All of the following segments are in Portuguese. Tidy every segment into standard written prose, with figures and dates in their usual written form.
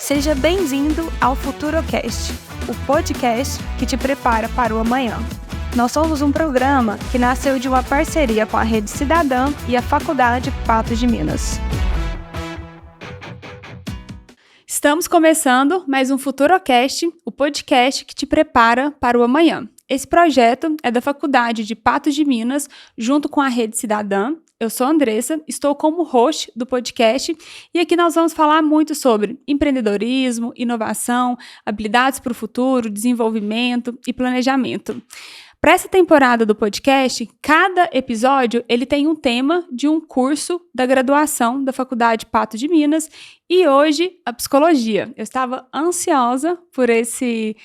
Seja bem-vindo ao FuturoCast, o podcast que te prepara para o amanhã. Nós somos um programa que nasceu de uma parceria com a Rede Cidadã e a Faculdade Patos de Minas. Estamos começando mais um FuturoCast, o podcast que te prepara para o amanhã. Esse projeto é da Faculdade de Patos de Minas, junto com a Rede Cidadã. Eu sou a Andressa, estou como host do podcast e aqui nós vamos falar muito sobre empreendedorismo, inovação, habilidades para o futuro, desenvolvimento e planejamento. Para essa temporada do podcast, cada episódio ele tem um tema de um curso da graduação da Faculdade Patos de Minas e hoje a psicologia. Eu estava ansiosa por esse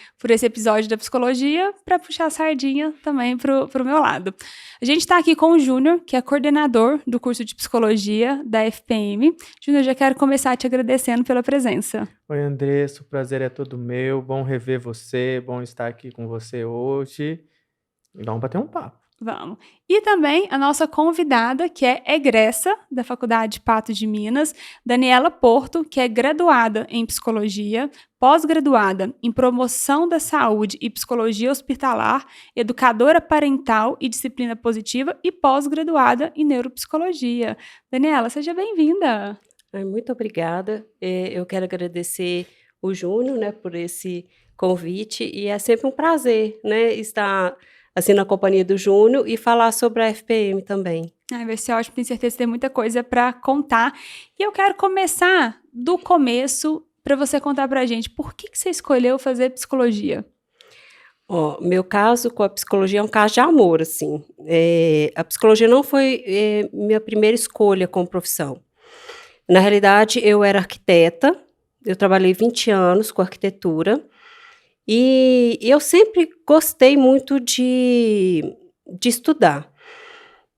episódio da psicologia para puxar a sardinha também para o meu lado. A gente está aqui com o Júnior, que é coordenador do curso de psicologia da FPM. Júnior, já quero começar te agradecendo pela presença. Oi, Andressa, o prazer é todo meu. Bom rever você, bom estar aqui com você hoje. Vamos bater um papo. Vamos. E também a nossa convidada, que é egressa da Faculdade Patos de Minas, Daniela Porto, que é graduada em psicologia, pós-graduada em promoção da saúde e psicologia hospitalar, educadora parental e disciplina positiva e pós-graduada em neuropsicologia. Daniela, seja bem-vinda. Muito obrigada. Eu quero agradecer o Júnior, né, por esse convite e é sempre um prazer, né, estar assim, na companhia do Júnior e falar sobre a FPM também. Vai ser ótimo, tenho certeza que tem muita coisa para contar. E eu quero começar do começo para você contar para a gente por que você escolheu fazer psicologia. Meu caso com a psicologia é um caso de amor, assim. A psicologia não foi minha primeira escolha como profissão. Na realidade, eu era arquiteta, eu trabalhei 20 anos com arquitetura, e eu sempre gostei muito de estudar.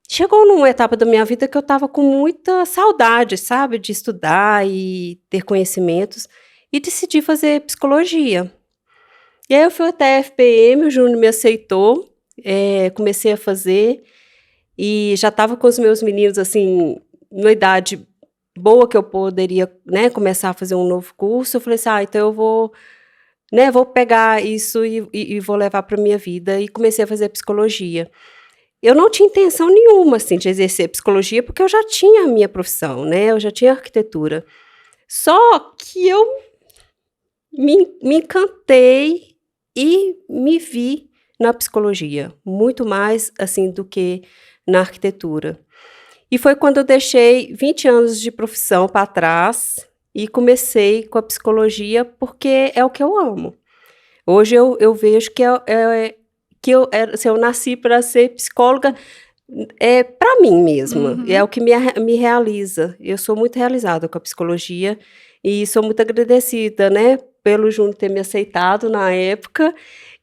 Chegou numa etapa da minha vida que eu estava com muita saudade, sabe, de estudar e ter conhecimentos, e decidi fazer psicologia. E aí eu fui até a FPM, o Júnior me aceitou, comecei a fazer, e já estava com os meus meninos, assim, numa idade boa que eu poderia, né, começar a fazer um novo curso. Eu falei assim, então eu vou pegar isso e vou levar para a minha vida, e comecei a fazer psicologia. Eu não tinha intenção nenhuma, assim, de exercer psicologia, porque eu já tinha a minha profissão, né, eu já tinha arquitetura. Só que eu me encantei e me vi na psicologia, muito mais, assim, do que na arquitetura. E foi quando eu deixei 20 anos de profissão para trás e comecei com a psicologia porque é o que eu amo. Hoje eu vejo que eu nasci para ser psicóloga para mim mesma. Uhum. É o que me realiza. Eu sou muito realizada com a psicologia e sou muito agradecida, né, pelo Júnior ter me aceitado na época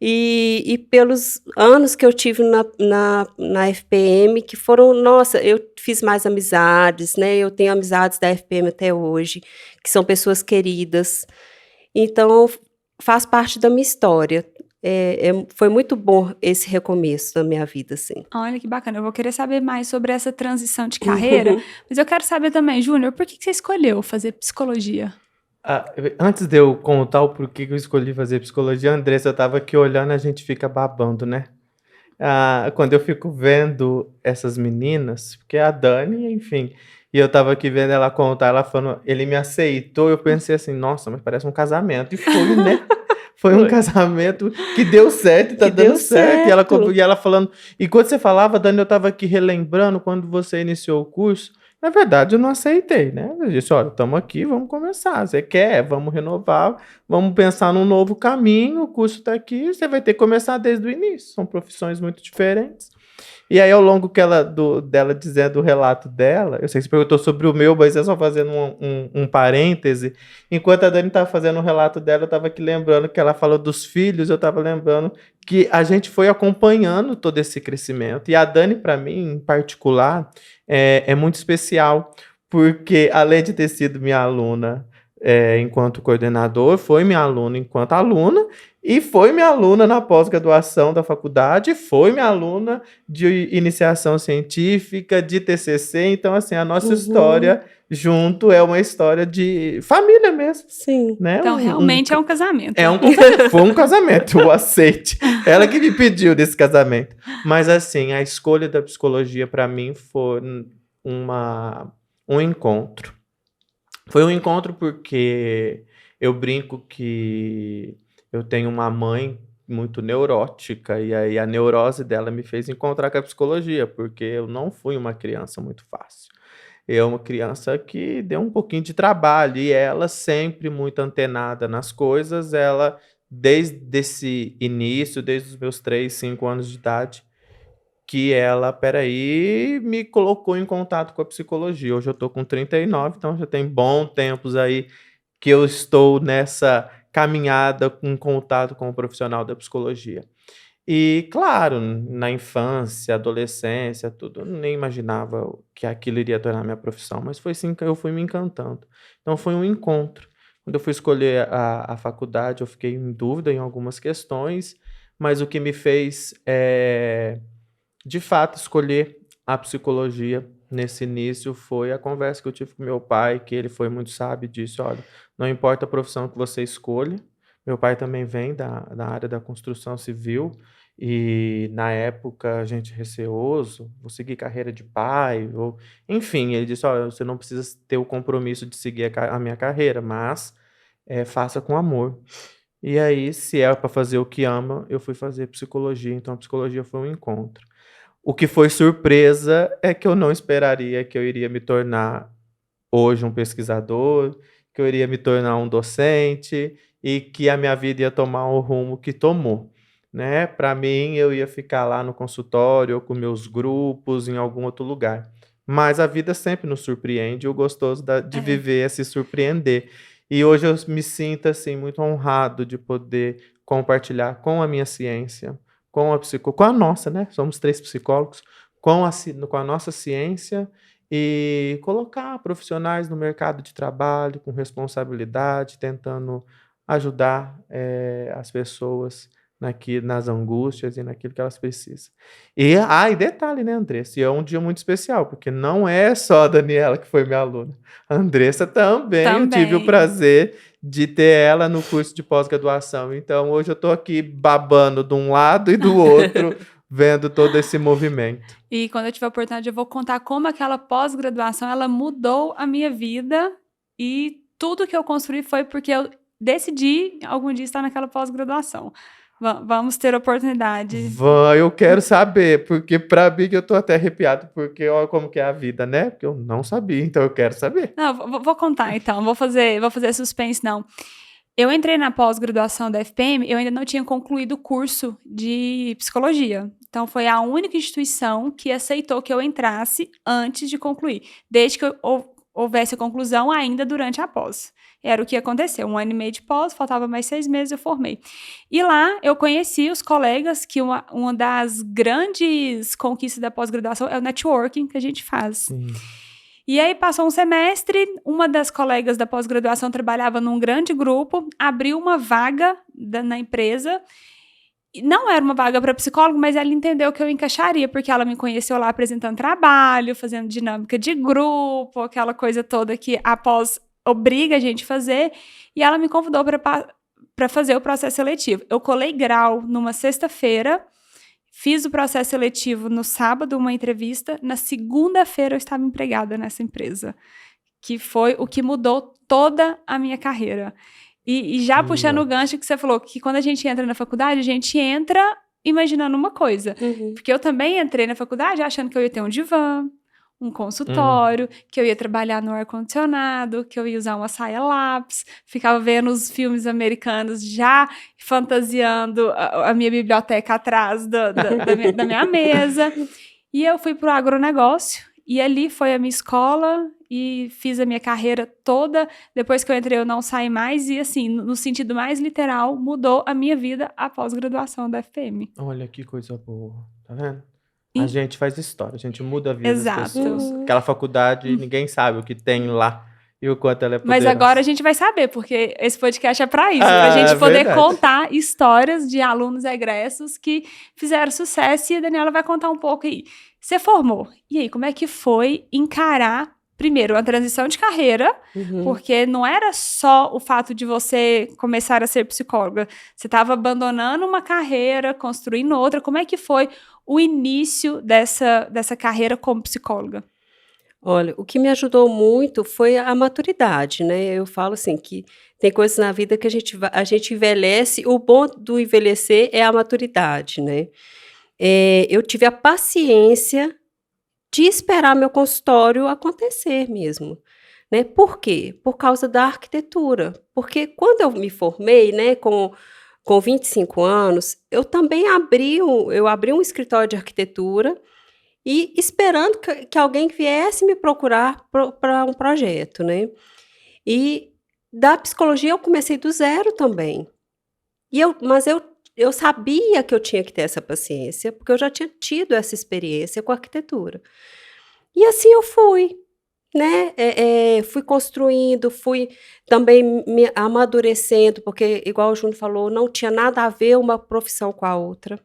e pelos anos que eu tive na FPM, que foram, nossa, eu fiz mais amizades, né, eu tenho amizades da FPM até hoje, que são pessoas queridas, então faz parte da minha história. Foi muito bom esse recomeço da minha vida, assim. Olha que bacana, eu vou querer saber mais sobre essa transição de carreira, mas eu quero saber também, Júnior, por que você escolheu fazer psicologia? Antes de eu contar o porquê que eu escolhi fazer psicologia, Andressa, eu estava aqui olhando, a gente fica babando, né? Quando eu fico vendo essas meninas, porque a Dani, enfim, e eu estava aqui vendo ela contar, ela falando, ele me aceitou, eu pensei assim, nossa, mas parece um casamento, e foi, né? Foi um casamento que deu certo, tá dando certo. E ela falando, e quando você falava, Dani, eu estava aqui relembrando quando você iniciou o curso. Na verdade, eu não aceitei, né? Eu disse, olha, estamos aqui, vamos começar. Você quer? Vamos renovar, vamos pensar num novo caminho, o curso está aqui, você vai ter que começar desde o início. São profissões muito diferentes. E aí, ao longo dela dizendo o relato dela, eu sei que você perguntou sobre o meu, mas é só fazendo um parêntese. Enquanto a Dani estava fazendo o relato dela, eu estava aqui lembrando que ela falou dos filhos, eu estava lembrando que a gente foi acompanhando todo esse crescimento. E a Dani, para mim, em particular, é muito especial, porque além de ter sido minha aluna enquanto coordenador, foi minha aluna enquanto aluna, e foi minha aluna na pós-graduação da faculdade, foi minha aluna de iniciação científica, de TCC, então assim, a nossa história junto é uma história de família mesmo, Sim. né? Então, realmente é um casamento. É um casamento. Foi um casamento, eu aceite. Ela que me pediu desse casamento. Mas assim, a escolha da psicologia para mim foi um encontro. Foi um encontro porque eu brinco que eu tenho uma mãe muito neurótica e aí a neurose dela me fez encontrar com a psicologia, porque eu não fui uma criança muito fácil. Eu uma criança que deu um pouquinho de trabalho e ela sempre muito antenada nas coisas, ela desde esse início, desde os meus 3, 5 anos de idade, que ela, peraí, me colocou em contato com a psicologia. Hoje eu tô com 39, então já tem bons tempos aí que eu estou nessa caminhada com contato com o profissional da psicologia. E, claro, na infância, adolescência, tudo, eu nem imaginava que aquilo iria tornar minha profissão, mas foi assim que eu fui me encantando. Então, foi um encontro. Quando eu fui escolher a faculdade, eu fiquei em dúvida em algumas questões, mas o que me fez, de fato, escolher a psicologia nesse início foi a conversa que eu tive com meu pai, que ele foi muito sábio e disse: olha, não importa a profissão que você escolha, meu pai também vem da área da construção civil e na época a gente receoso, vou seguir carreira de pai, ou... enfim, ele disse: olha, você não precisa ter o compromisso de seguir a minha carreira, mas faça com amor. E aí, se é para fazer o que ama, eu fui fazer psicologia, então a psicologia foi um encontro. O que foi surpresa é que eu não esperaria que eu iria me tornar hoje um pesquisador, que eu iria me tornar um docente e que a minha vida ia tomar o rumo que tomou, né? Para mim, eu ia ficar lá no consultório ou com meus grupos em algum outro lugar. Mas a vida sempre nos surpreende e o gostoso de viver é se surpreender. E hoje eu me sinto assim muito honrado de poder compartilhar com a minha ciência, com a nossa, né? Somos 3 psicólogos, com a nossa ciência e colocar profissionais no mercado de trabalho com responsabilidade, tentando ajudar as pessoas nas angústias e naquilo que elas precisam. E detalhe, né, Andressa? E é um dia muito especial, porque não é só a Daniela que foi minha aluna. A Andressa também, eu tive o prazer de ter ela no curso de pós-graduação. Então, hoje eu estou aqui babando de um lado e do outro, vendo todo esse movimento. E quando eu tiver a oportunidade, eu vou contar como aquela pós-graduação, ela mudou a minha vida e tudo que eu construí foi porque eu decidi algum dia estar naquela pós-graduação. Vamos ter oportunidade. Eu quero saber, porque para mim eu tô até arrepiado, porque olha como que é a vida, né? Porque eu não sabia, então eu quero saber. Não, vou contar então, vou fazer suspense não. Eu entrei na pós-graduação da FPM, eu ainda não tinha concluído o curso de psicologia. Então, foi a única instituição que aceitou que eu entrasse antes de concluir, desde que houvesse a conclusão ainda durante a pós. Era o que aconteceu, 1 ano e meio de pós, faltava mais 6 meses, eu formei. E lá, eu conheci os colegas, que uma das grandes conquistas da pós-graduação é o networking que a gente faz. Sim. E aí, passou um semestre, uma das colegas da pós-graduação trabalhava num grande grupo, abriu uma vaga na empresa. Não era uma vaga para psicólogo, mas ela entendeu que eu encaixaria, porque ela me conheceu lá apresentando trabalho, fazendo dinâmica de grupo, aquela coisa toda que a pós obriga a gente a fazer. E ela me convidou para fazer o processo seletivo. Eu colei grau numa sexta-feira, fiz o processo seletivo no sábado, uma entrevista. Na segunda-feira eu estava empregada nessa empresa, que foi o que mudou toda a minha carreira. E já puxando o gancho que você falou, que quando a gente entra na faculdade, a gente entra imaginando uma coisa. Porque eu também entrei na faculdade achando que eu ia ter um divã, um consultório, que eu ia trabalhar no ar-condicionado, que eu ia usar uma saia lápis, ficava vendo os filmes americanos já fantasiando a minha biblioteca atrás da minha mesa. E eu fui para o agronegócio, e ali foi a minha escola, e fiz a minha carreira toda. Depois que eu entrei, eu não saí mais, e assim, no sentido mais literal, mudou a minha vida após a graduação da FPM. Olha que coisa boa, tá vendo? A gente faz história, a gente muda a vida das Exato. pessoas. Aquela faculdade, ninguém sabe o que tem lá e o quanto ela é poderosa. Mas agora a gente vai saber, porque esse podcast é para isso, pra gente poder contar histórias de alunos egressos que fizeram sucesso, e a Daniela vai contar um pouco aí. Você formou, e aí, como é que foi encarar primeiro, uma transição de carreira, porque não era só o fato de você começar a ser psicóloga. Você estava abandonando uma carreira, construindo outra. Como é que foi o início dessa carreira como psicóloga? Olha, o que me ajudou muito foi a maturidade, né? Eu falo assim que tem coisas na vida que a gente envelhece, o bom do envelhecer é a maturidade, né? Eu tive a paciência de esperar meu consultório acontecer mesmo, né? Por quê? Por causa da arquitetura. Porque quando eu me formei, né, com 25 anos, eu também abri um escritório de arquitetura e esperando que alguém viesse me procurar para um projeto, né. E da psicologia eu comecei do zero também. Mas eu sabia que eu tinha que ter essa paciência, porque eu já tinha tido essa experiência com a arquitetura. E assim eu fui, né, fui construindo, fui também me amadurecendo, porque igual o Júnior falou, não tinha nada a ver uma profissão com a outra.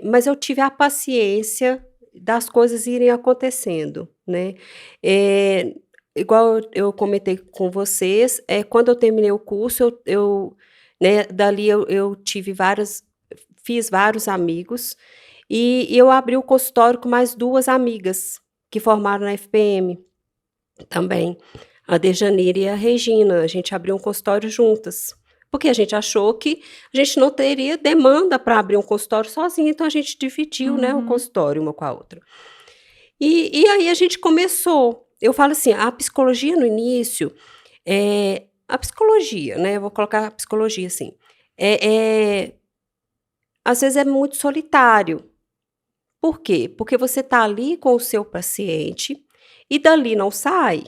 Mas eu tive a paciência das coisas irem acontecendo, né. Eh, Igual eu comentei com vocês, quando eu terminei o curso, né, dali eu fiz vários amigos, e eu abri o consultório com mais 2 amigas, que formaram na FPM também, a Dejanira e a Regina, a gente abriu um consultório juntas, porque a gente achou que a gente não teria demanda para abrir um consultório sozinha, então a gente dividiu, né, o consultório uma com a outra. E aí a gente começou, eu falo assim, a psicologia no início, a psicologia, né, eu vou colocar a psicologia assim, às vezes é muito solitário. Por quê? Porque você está ali com o seu paciente e dali não sai.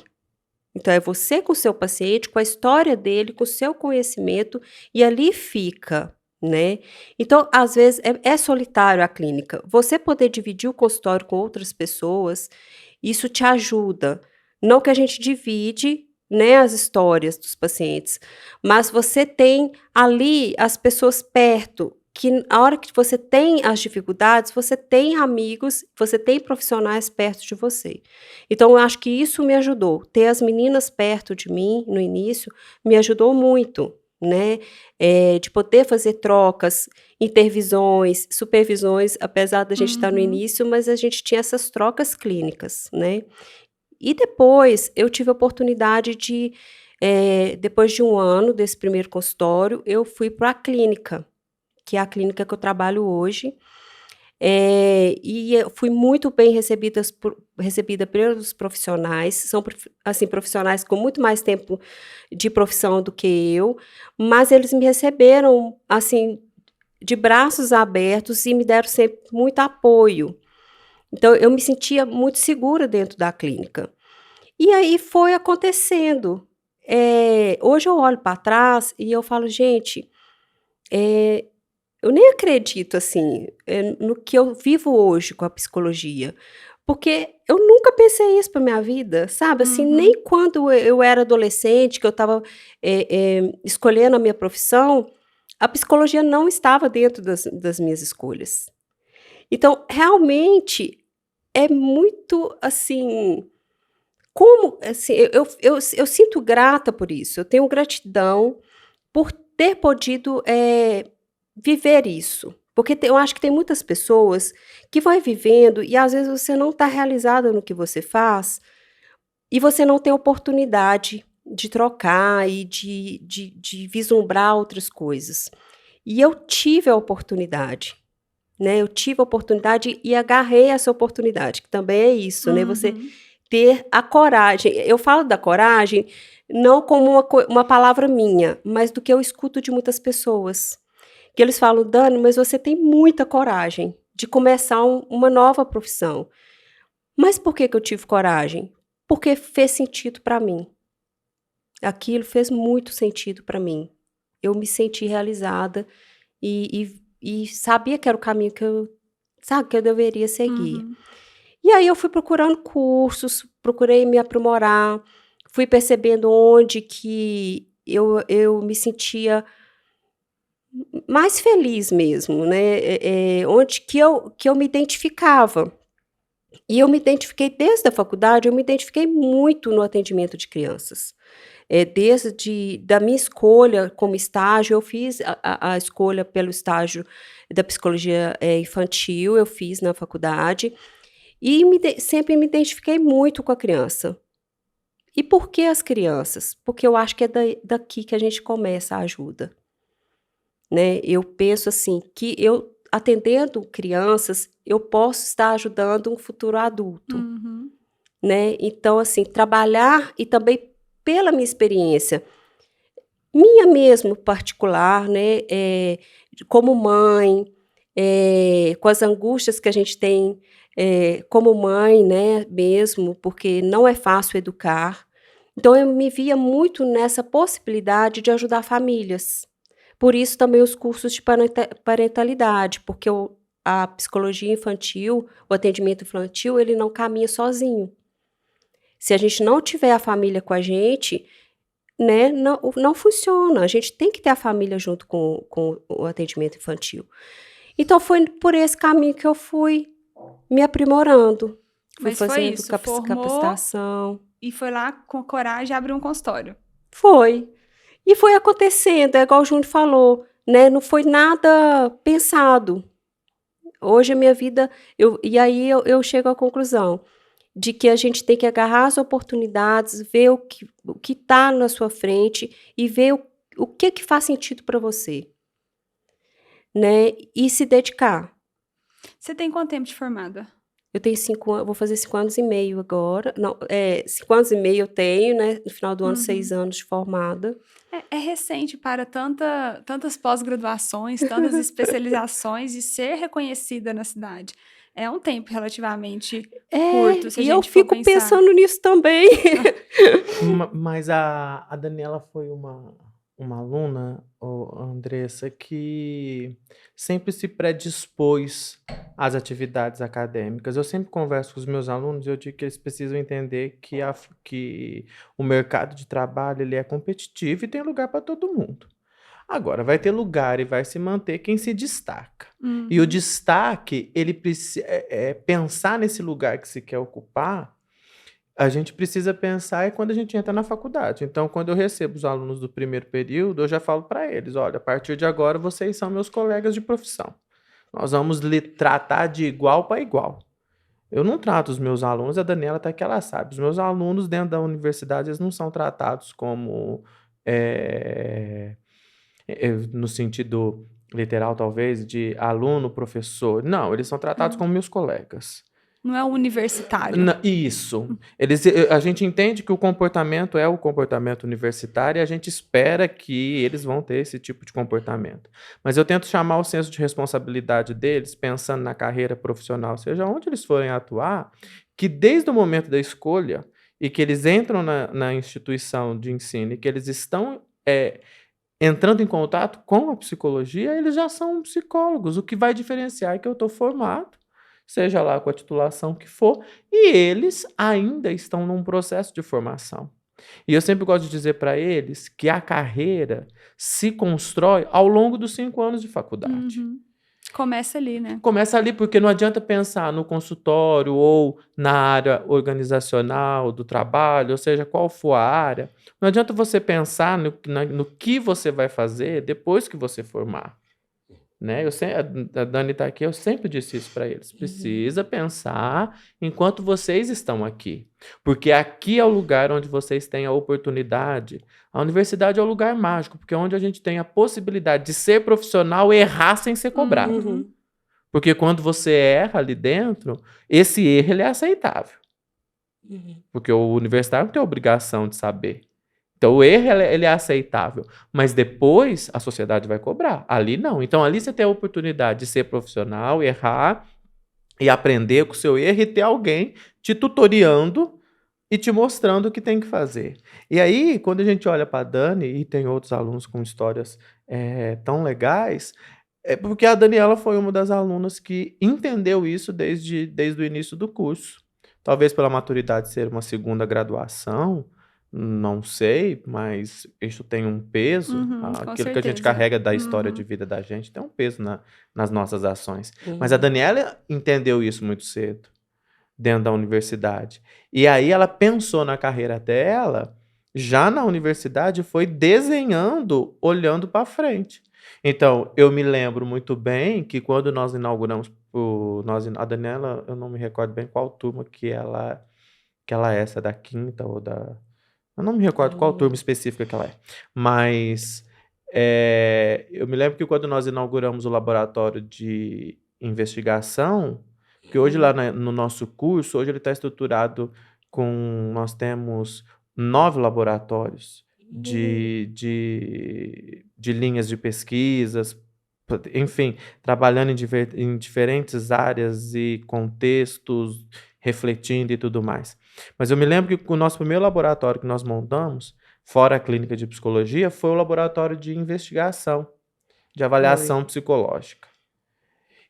Então é você com o seu paciente, com a história dele, com o seu conhecimento, e ali fica, né. Então, às vezes, é solitário a clínica. Você poder dividir o consultório com outras pessoas, isso te ajuda. Não que a gente divide, né, as histórias dos pacientes, mas você tem ali as pessoas perto, que a hora que você tem as dificuldades, você tem amigos, você tem profissionais perto de você. Então eu acho que isso me ajudou, ter as meninas perto de mim no início, me ajudou muito, né, de poder fazer trocas, intervisões, supervisões, apesar da gente estar no início, mas a gente tinha essas trocas clínicas, né. E depois eu tive a oportunidade de, depois de 1 ano desse primeiro consultório, eu fui para a clínica, que é a clínica que eu trabalho hoje, e eu fui muito bem recebida pelos profissionais, são assim, profissionais com muito mais tempo de profissão do que eu, mas eles me receberam, assim, de braços abertos e me deram sempre muito apoio. Então eu me sentia muito segura dentro da clínica. E aí foi acontecendo. Hoje eu olho para trás e eu falo: "Gente, eh, eu nem acredito, assim, no que eu vivo hoje com a psicologia, porque eu nunca pensei isso para minha vida, sabe, assim, nem quando eu era adolescente, que eu estava, escolhendo a minha profissão, a psicologia não estava dentro das minhas escolhas. Então, realmente, é muito, assim, como, assim, eu sinto grata por isso, eu tenho gratidão por ter podido, viver isso, porque eu acho que tem muitas pessoas que vai vivendo e às vezes você não está realizada no que você faz, e você não tem oportunidade de trocar e de vislumbrar outras coisas. E eu tive a oportunidade, né, eu tive a oportunidade e agarrei essa oportunidade, que também é isso, né, você ter a coragem. Eu falo da coragem não como uma palavra minha, mas do que eu escuto de muitas pessoas. Que eles falam: "Dani, mas você tem muita coragem de começar uma nova profissão". Mas por que que eu tive coragem? Porque fez sentido para mim. Aquilo fez muito sentido para mim. Eu me senti realizada e sabia que era o caminho que que eu deveria seguir. E aí eu fui procurando cursos, procurei me aprimorar, fui percebendo onde que eu me sentia mais feliz mesmo, né, onde que eu me identificava. E eu me identifiquei, desde a faculdade, eu me identifiquei muito no atendimento de crianças. Da minha escolha como estágio, eu fiz a escolha pelo estágio da psicologia infantil, eu fiz na faculdade, e sempre me identifiquei muito com a criança. E por que as crianças? Porque eu acho que é daqui que a gente começa a ajuda. Né? Eu penso assim, que eu, atendendo crianças, eu posso estar ajudando um futuro adulto. Uhum. Né? Então, assim, trabalhar e também pela minha experiência, minha mesmo particular, né? Como mãe, com as angústias que a gente tem como mãe, né? Mesmo, porque não é fácil educar. Então, eu me via muito nessa possibilidade de ajudar famílias. Por isso também os cursos de parentalidade, porque a psicologia infantil, o atendimento infantil, ele não caminha sozinho. Se a gente não tiver a família com a gente, né, não funciona. A gente tem que ter a família junto com o atendimento infantil. Então, foi por esse caminho que eu fui me aprimorando. Fui Mas foi fazendo isso, formou capacitação. e foi lá com coragem abrir um consultório. Foi. E foi acontecendo, é igual o Júnior falou, né? Não foi nada pensado. Hoje a minha vida... E aí eu chego à conclusão de que a gente tem que agarrar as oportunidades, ver o que está na sua frente e ver o que faz sentido para você. Né? E se dedicar. Você tem quanto tempo de formada? Eu tenho 5 anos, vou fazer 5 anos e meio agora. Não, 5 anos e meio eu tenho, né? No final do ano, 6 anos de formada. É recente para tantas pós-graduações, tantas especializações e ser reconhecida na cidade. É um tempo relativamente curto, se a E gente eu for fico pensar. pensando nisso também. Mas a Daniela foi uma aluna, Andressa, que sempre se predispôs às atividades acadêmicas. Eu sempre converso com os meus alunos e eu digo que eles precisam entender que o mercado de trabalho ele é competitivo e tem lugar para todo mundo. Agora, vai ter lugar e vai se manter quem se destaca. E o destaque, ele precisa pensar nesse lugar que se quer ocupar. A gente precisa pensar quando a gente entra na faculdade. Então, quando eu recebo os alunos do primeiro período, eu já falo para eles: olha, a partir de agora vocês são meus colegas de profissão. Nós vamos lhe tratar de igual para igual. Eu não trato os meus alunos, a Daniela está aqui, ela sabe. Os meus alunos dentro da universidade, eles não são tratados como no sentido literal, talvez, de aluno, professor. Não, eles são tratados como meus colegas. Não é universitário. Isso. A gente entende que o comportamento é o comportamento universitário e a gente espera que eles vão ter esse tipo de comportamento. Mas eu tento chamar o senso de responsabilidade deles, pensando na carreira profissional, seja onde eles forem atuar, que desde o momento da escolha e que eles entram na instituição de ensino e que eles estão entrando em contato com a psicologia, eles já são psicólogos. O que vai diferenciar é que eu estou formado, seja lá com a titulação que for, e eles ainda estão num processo de formação. E eu sempre gosto de dizer para eles que a carreira se constrói ao longo dos 5 anos de faculdade. Começa ali, né? Começa ali, porque não adianta pensar no consultório ou na área organizacional do trabalho, ou seja, qual for a área. Não adianta você pensar no que você vai fazer depois que você formar. Né? A Dani está aqui, eu sempre disse isso para eles. Precisa pensar enquanto vocês estão aqui. Porque aqui é o lugar onde vocês têm a oportunidade. A universidade é o lugar mágico, porque é onde a gente tem a possibilidade de ser profissional e errar sem ser cobrado. Porque quando você erra ali dentro, esse erro ele é aceitável. Porque o universitário não tem obrigação de saber. Então, o erro ele é aceitável, mas depois a sociedade vai cobrar. Ali não. Então, ali você tem a oportunidade de ser profissional, errar e aprender com o seu erro e ter alguém te tutoriando e te mostrando o que tem que fazer. E aí, quando a gente olha para a Dani, e tem outros alunos com histórias tão legais, é porque a Daniela foi uma das alunas que entendeu isso desde o início do curso. Talvez pela maturidade ser uma segunda graduação, não sei, mas isso tem um peso. Com Aquilo que a gente certeza. carrega da história de vida da gente tem um peso nas nossas ações. Mas a Daniela entendeu isso muito cedo. dentro da universidade. E aí ela pensou na carreira dela, já na universidade, foi desenhando, olhando para frente. Então, eu me lembro muito bem que quando nós inauguramos, a Daniela, eu não me recordo bem qual turma que ela é, se é da quinta ou da. Eu não me recordo qual turma específica que ela é. Mas eu me lembro que quando nós inauguramos o laboratório de investigação, que hoje lá no nosso curso, hoje ele está estruturado com. Nós temos 9 laboratórios de linhas de pesquisas, enfim, trabalhando em diferentes áreas e contextos, refletindo e tudo mais. Mas eu me lembro que o nosso primeiro laboratório que nós montamos, fora a clínica de psicologia, foi o laboratório de investigação, de avaliação psicológica.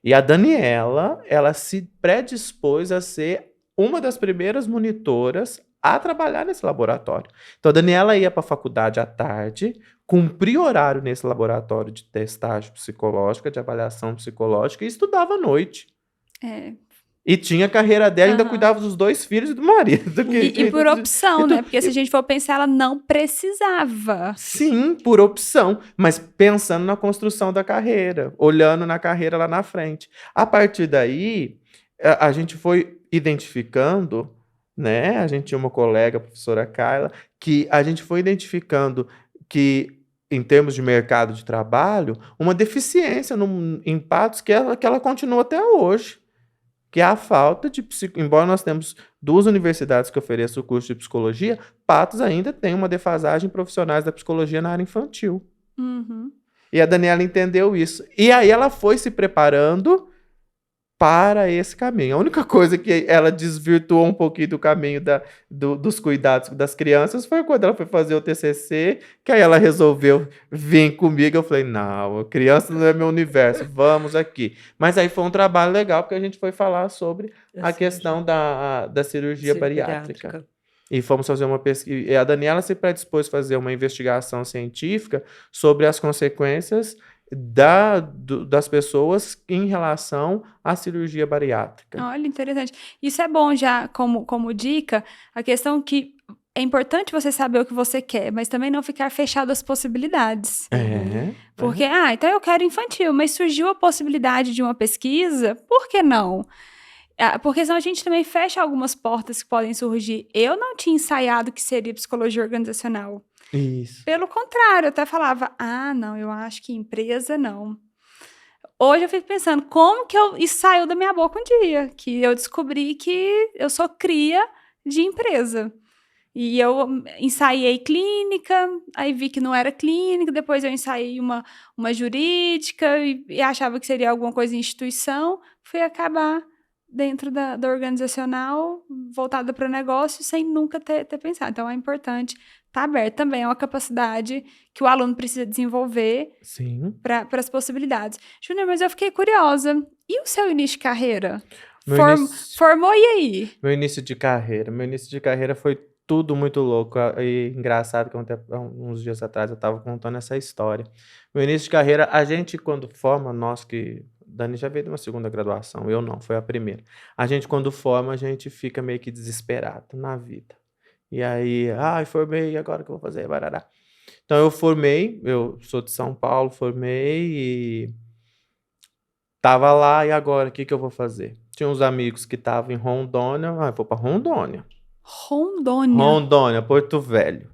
E a Daniela, ela se predispôs a ser uma das primeiras monitoras a trabalhar nesse laboratório. Então, a Daniela ia para a faculdade à tarde, cumpria horário nesse laboratório de testagem psicológica, de avaliação psicológica, e estudava à noite. E tinha a carreira dela, ainda cuidava dos 2 filhos e do marido. E por opção, né? Porque se a gente for pensar, ela não precisava. Sim, por opção, mas pensando na construção da carreira, olhando na carreira lá na frente. A partir daí, a gente foi identificando, né? A gente tinha uma colega, a professora Carla, que a gente foi identificando que, em termos de mercado de trabalho, uma deficiência em Patos que ela continua até hoje. Que é a falta de embora nós temos 2 universidades que ofereçam o curso de psicologia, Patos ainda tem uma defasagem em profissionais da psicologia na área infantil. E a Daniela entendeu isso. E aí ela foi se preparando para esse caminho. A única coisa que ela desvirtuou um pouquinho do caminho dos cuidados das crianças foi quando ela foi fazer o TCC, que aí ela resolveu vir comigo. Eu falei, não, criança não é meu universo, vamos aqui. Mas aí foi um trabalho legal, porque a gente foi falar sobre a questão da cirurgia bariátrica. E fomos fazer uma pesquisa. E a Daniela se predispôs a fazer uma investigação científica sobre as consequências das pessoas em relação à cirurgia bariátrica. Olha, interessante. Isso é bom já como dica, a questão que é importante você saber o que você quer, mas também não ficar fechado às possibilidades. Porque, então eu quero infantil, mas surgiu a possibilidade de uma pesquisa, por que não? Porque senão a gente também fecha algumas portas que podem surgir. Eu não tinha ensaiado que seria psicologia organizacional. Isso. Pelo contrário, eu até falava, não, eu acho que empresa não. Hoje eu fico pensando, como que isso saiu da minha boca um dia? Que eu descobri que eu sou cria de empresa. E eu ensaiei clínica, aí vi que não era clínica, depois eu ensaiei uma jurídica e achava que seria alguma coisa em instituição, fui acabar dentro da organizacional, voltada para o negócio, sem nunca ter pensado. Então, é importante estar aberto. Também é uma capacidade que o aluno precisa desenvolver para as possibilidades. Júnior, mas eu fiquei curiosa. E o seu início de carreira? Formou e aí? Meu início de carreira foi tudo muito louco e engraçado, que até uns dias atrás eu estava contando essa história. Meu início de carreira, a gente quando forma, nós que... Dani já veio de uma segunda graduação, eu não, foi a primeira. A gente quando forma, a gente fica meio que desesperado na vida. E aí, formei, agora o que eu vou fazer? Barará. Então eu formei, eu sou de São Paulo, formei e tava lá, e agora o que eu vou fazer? Tinha uns amigos que estavam em Rondônia, eu vou para Rondônia. Rondônia, Porto Velho.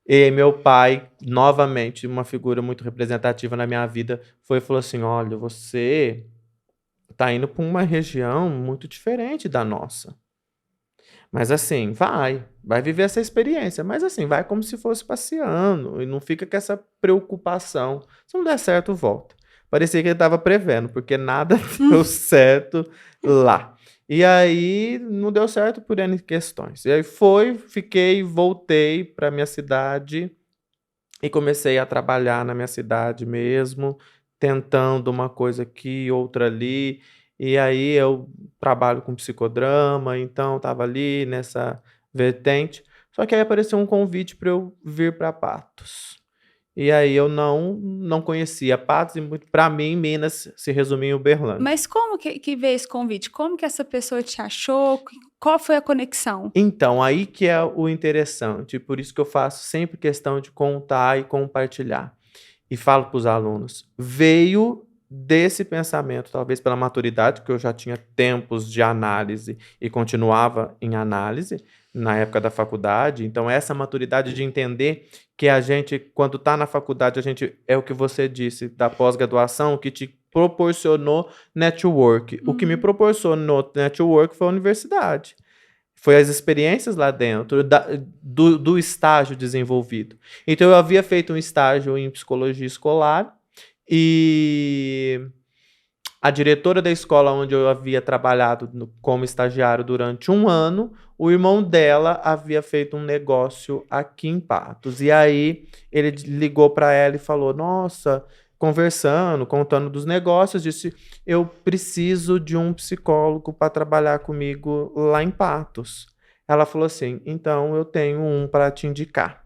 E meu pai, novamente, uma figura muito representativa na minha vida, falou assim, olha, você tá indo para uma região muito diferente da nossa. Mas assim, vai viver essa experiência, mas assim, vai como se fosse passeando, e não fica com essa preocupação. Se não der certo, volta. Parecia que ele estava prevendo, porque nada deu certo lá. E aí, não deu certo por N questões. E aí voltei para minha cidade e comecei a trabalhar na minha cidade mesmo, tentando uma coisa aqui, outra ali. E aí eu trabalho com psicodrama, então estava ali nessa vertente. Só que aí apareceu um convite para eu vir para Patos. E aí eu não conhecia Patos, e para mim, Minas se resumia em Uberlândia. Mas como que veio esse convite? Como que essa pessoa te achou? Qual foi a conexão? Então, aí que é o interessante, por isso que eu faço sempre questão de contar e compartilhar. E falo para os alunos, veio desse pensamento, talvez pela maturidade, que eu já tinha tempos de análise e continuava em análise na época da faculdade. Então, essa maturidade de entender que a gente, quando está na faculdade, a gente é o que você disse, da pós-graduação, que te proporcionou network. O que me proporcionou network foi a universidade. Foi as experiências lá dentro do estágio desenvolvido. Então, eu havia feito um estágio em psicologia escolar e a diretora da escola onde eu havia trabalhado como estagiário durante 1 ano, o irmão dela havia feito um negócio aqui em Patos. E aí, ele ligou para ela e falou, nossa, conversando, contando dos negócios, disse, eu preciso de um psicólogo para trabalhar comigo lá em Patos. Ela falou assim, então eu tenho um para te indicar.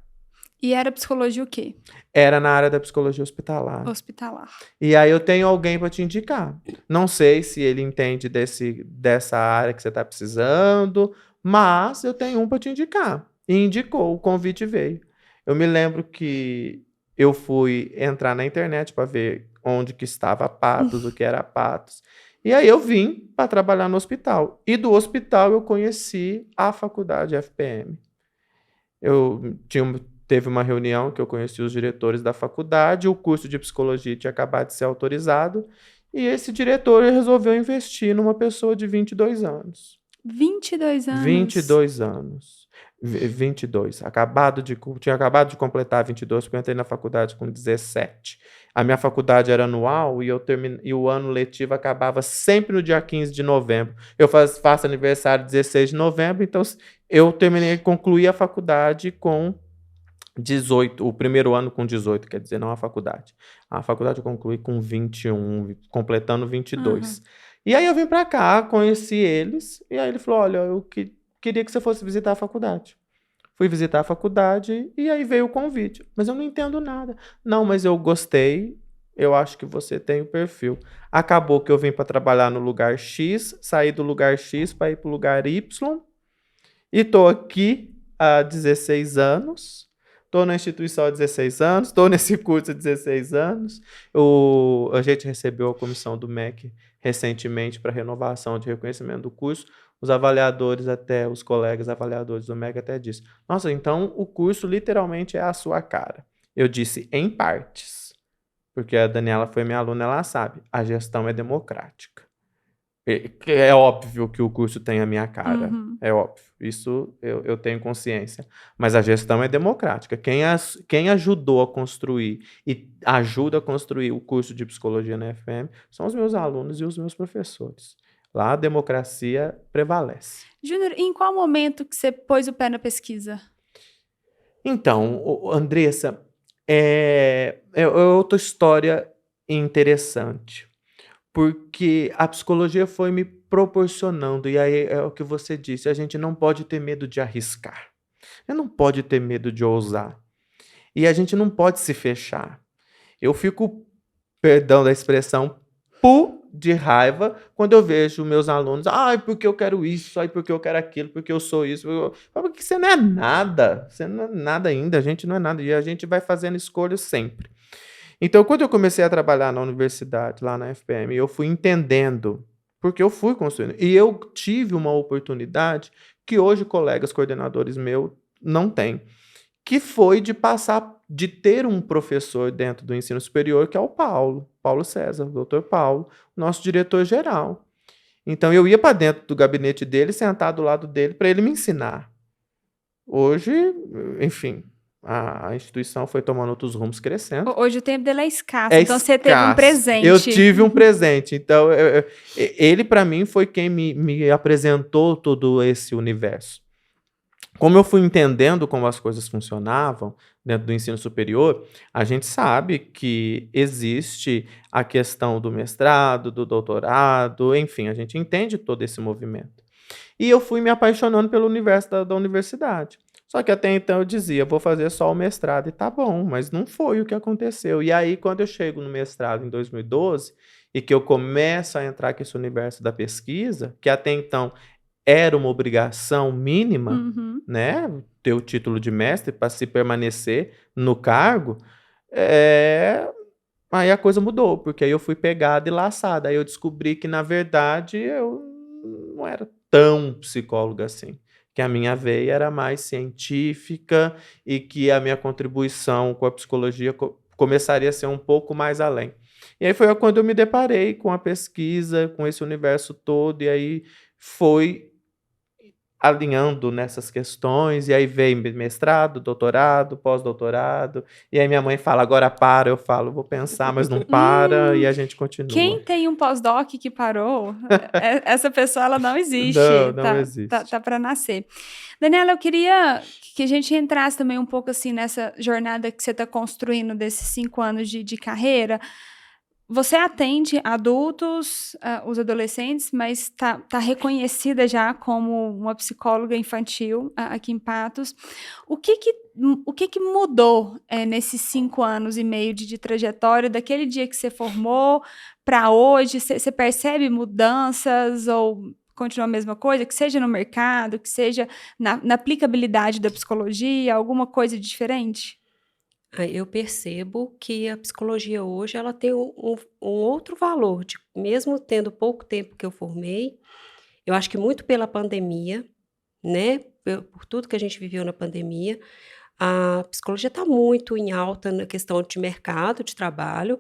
E era psicologia o quê? Era na área da psicologia hospitalar. Hospitalar. E aí eu tenho alguém para te indicar. Não sei se ele entende dessa área que você está precisando, mas eu tenho um para te indicar. E indicou, o convite veio. Eu me lembro que eu fui entrar na internet para ver onde que estava Patos, o que era Patos. E aí eu vim para trabalhar no hospital. E do hospital eu conheci a faculdade FPM. Teve uma reunião que eu conheci os diretores da faculdade, o curso de psicologia tinha acabado de ser autorizado, e esse diretor resolveu investir numa pessoa de 22 anos. 22 anos? 22 anos. 22. Tinha acabado de completar 22, porque eu entrei na faculdade com 17. A minha faculdade era anual e o ano letivo acabava sempre no dia 15 de novembro. Eu faço aniversário 16 de novembro, então eu concluí a faculdade com 18, o primeiro ano com 18, quer dizer, não a faculdade. A faculdade eu concluí com 21, completando 22. E aí eu vim pra cá, conheci eles, e aí ele falou, olha, eu queria que você fosse visitar a faculdade. Fui visitar a faculdade, e aí veio o convite. Mas eu não entendo nada. Não, mas eu gostei, eu acho que você tem o perfil. Acabou que eu vim para trabalhar no lugar X, saí do lugar X para ir pro lugar Y, e tô aqui há 16 anos. Estou na instituição há 16 anos, estou nesse curso há 16 anos. A gente recebeu a comissão do MEC recentemente para renovação de reconhecimento do curso. Os avaliadores, os colegas avaliadores do MEC até disseram, nossa, então o curso literalmente é a sua cara. Eu disse, em partes, porque a Daniela foi minha aluna, ela sabe, a gestão é democrática. É óbvio que o curso tem a minha cara, é óbvio, isso eu tenho consciência, mas a gestão é democrática. Quem ajudou a construir e ajuda a construir o curso de psicologia na FM são os meus alunos e os meus professores. Lá a democracia prevalece. Júnior, em qual momento que você pôs o pé na pesquisa? Então, Andressa, é outra história interessante. Porque a psicologia foi me proporcionando, e aí é o que você disse, a gente não pode ter medo de arriscar. A gente não pode ter medo de ousar. E a gente não pode se fechar. Eu fico, perdão da expressão, de raiva quando eu vejo meus alunos, porque eu quero isso, porque eu quero aquilo, porque eu sou isso. Porque você não é nada, você não é nada ainda, a gente não é nada, e a gente vai fazendo escolhas sempre. Então, quando eu comecei a trabalhar na universidade, lá na FPM, eu fui entendendo, porque eu fui construindo. E eu tive uma oportunidade que hoje colegas coordenadores meus não têm, que foi de ter um professor dentro do ensino superior, que é o Paulo César, o doutor Paulo, nosso diretor-geral. Então, eu ia para dentro do gabinete dele, sentar do lado dele, para ele me ensinar. Hoje, enfim, a instituição foi tomando outros rumos, crescendo. Hoje o tempo dele é escasso, então você teve um presente. Eu tive um presente. Então, ele, para mim, foi quem me apresentou todo esse universo. Como eu fui entendendo como as coisas funcionavam dentro do ensino superior, a gente sabe que existe a questão do mestrado, do doutorado, enfim, a gente entende todo esse movimento. E eu fui me apaixonando pelo universo da universidade. Só que até então eu dizia, vou fazer só o mestrado e tá bom, mas não foi o que aconteceu. E aí, quando eu chego no mestrado em 2012 e que eu começo a entrar com esse universo da pesquisa, que até então era uma obrigação mínima, Uhum. né, ter o título de mestre para se permanecer no cargo, eh, aí a coisa mudou, porque aí eu fui pegada e laçada. Aí eu descobri que, na verdade, eu não era tão psicóloga assim. Que a minha veia era mais científica e que a minha contribuição com a psicologia começaria a ser um pouco mais além. E aí foi quando eu me deparei com a pesquisa, com esse universo todo, e aí foi alinhando nessas questões, e aí vem mestrado, doutorado, pós-doutorado, e aí minha mãe fala: "Agora para", eu falo: "Vou pensar", mas não para, Hum, e a gente continua. quem tem um pós-doc que parou, essa pessoa ela não Não, existe, não tá existe. para nascer. Daniela, eu queria que a gente entrasse também um pouco assim nessa jornada que você está construindo desses 5 anos de carreira. Você atende adultos, os adolescentes, mas está reconhecida já como uma psicóloga infantil aqui em Patos. O que que mudou, nesses 5 anos e meio de trajetória, daquele dia que você formou para hoje? Você percebe mudanças ou continua a mesma coisa? Que seja no mercado, que seja na aplicabilidade da psicologia, alguma coisa diferente? Eu percebo que a psicologia hoje ela tem um outro valor, mesmo tendo pouco tempo que eu formei, eu acho que muito pela pandemia, né, por tudo que a gente viveu na pandemia, a psicologia está muito em alta na questão de mercado de trabalho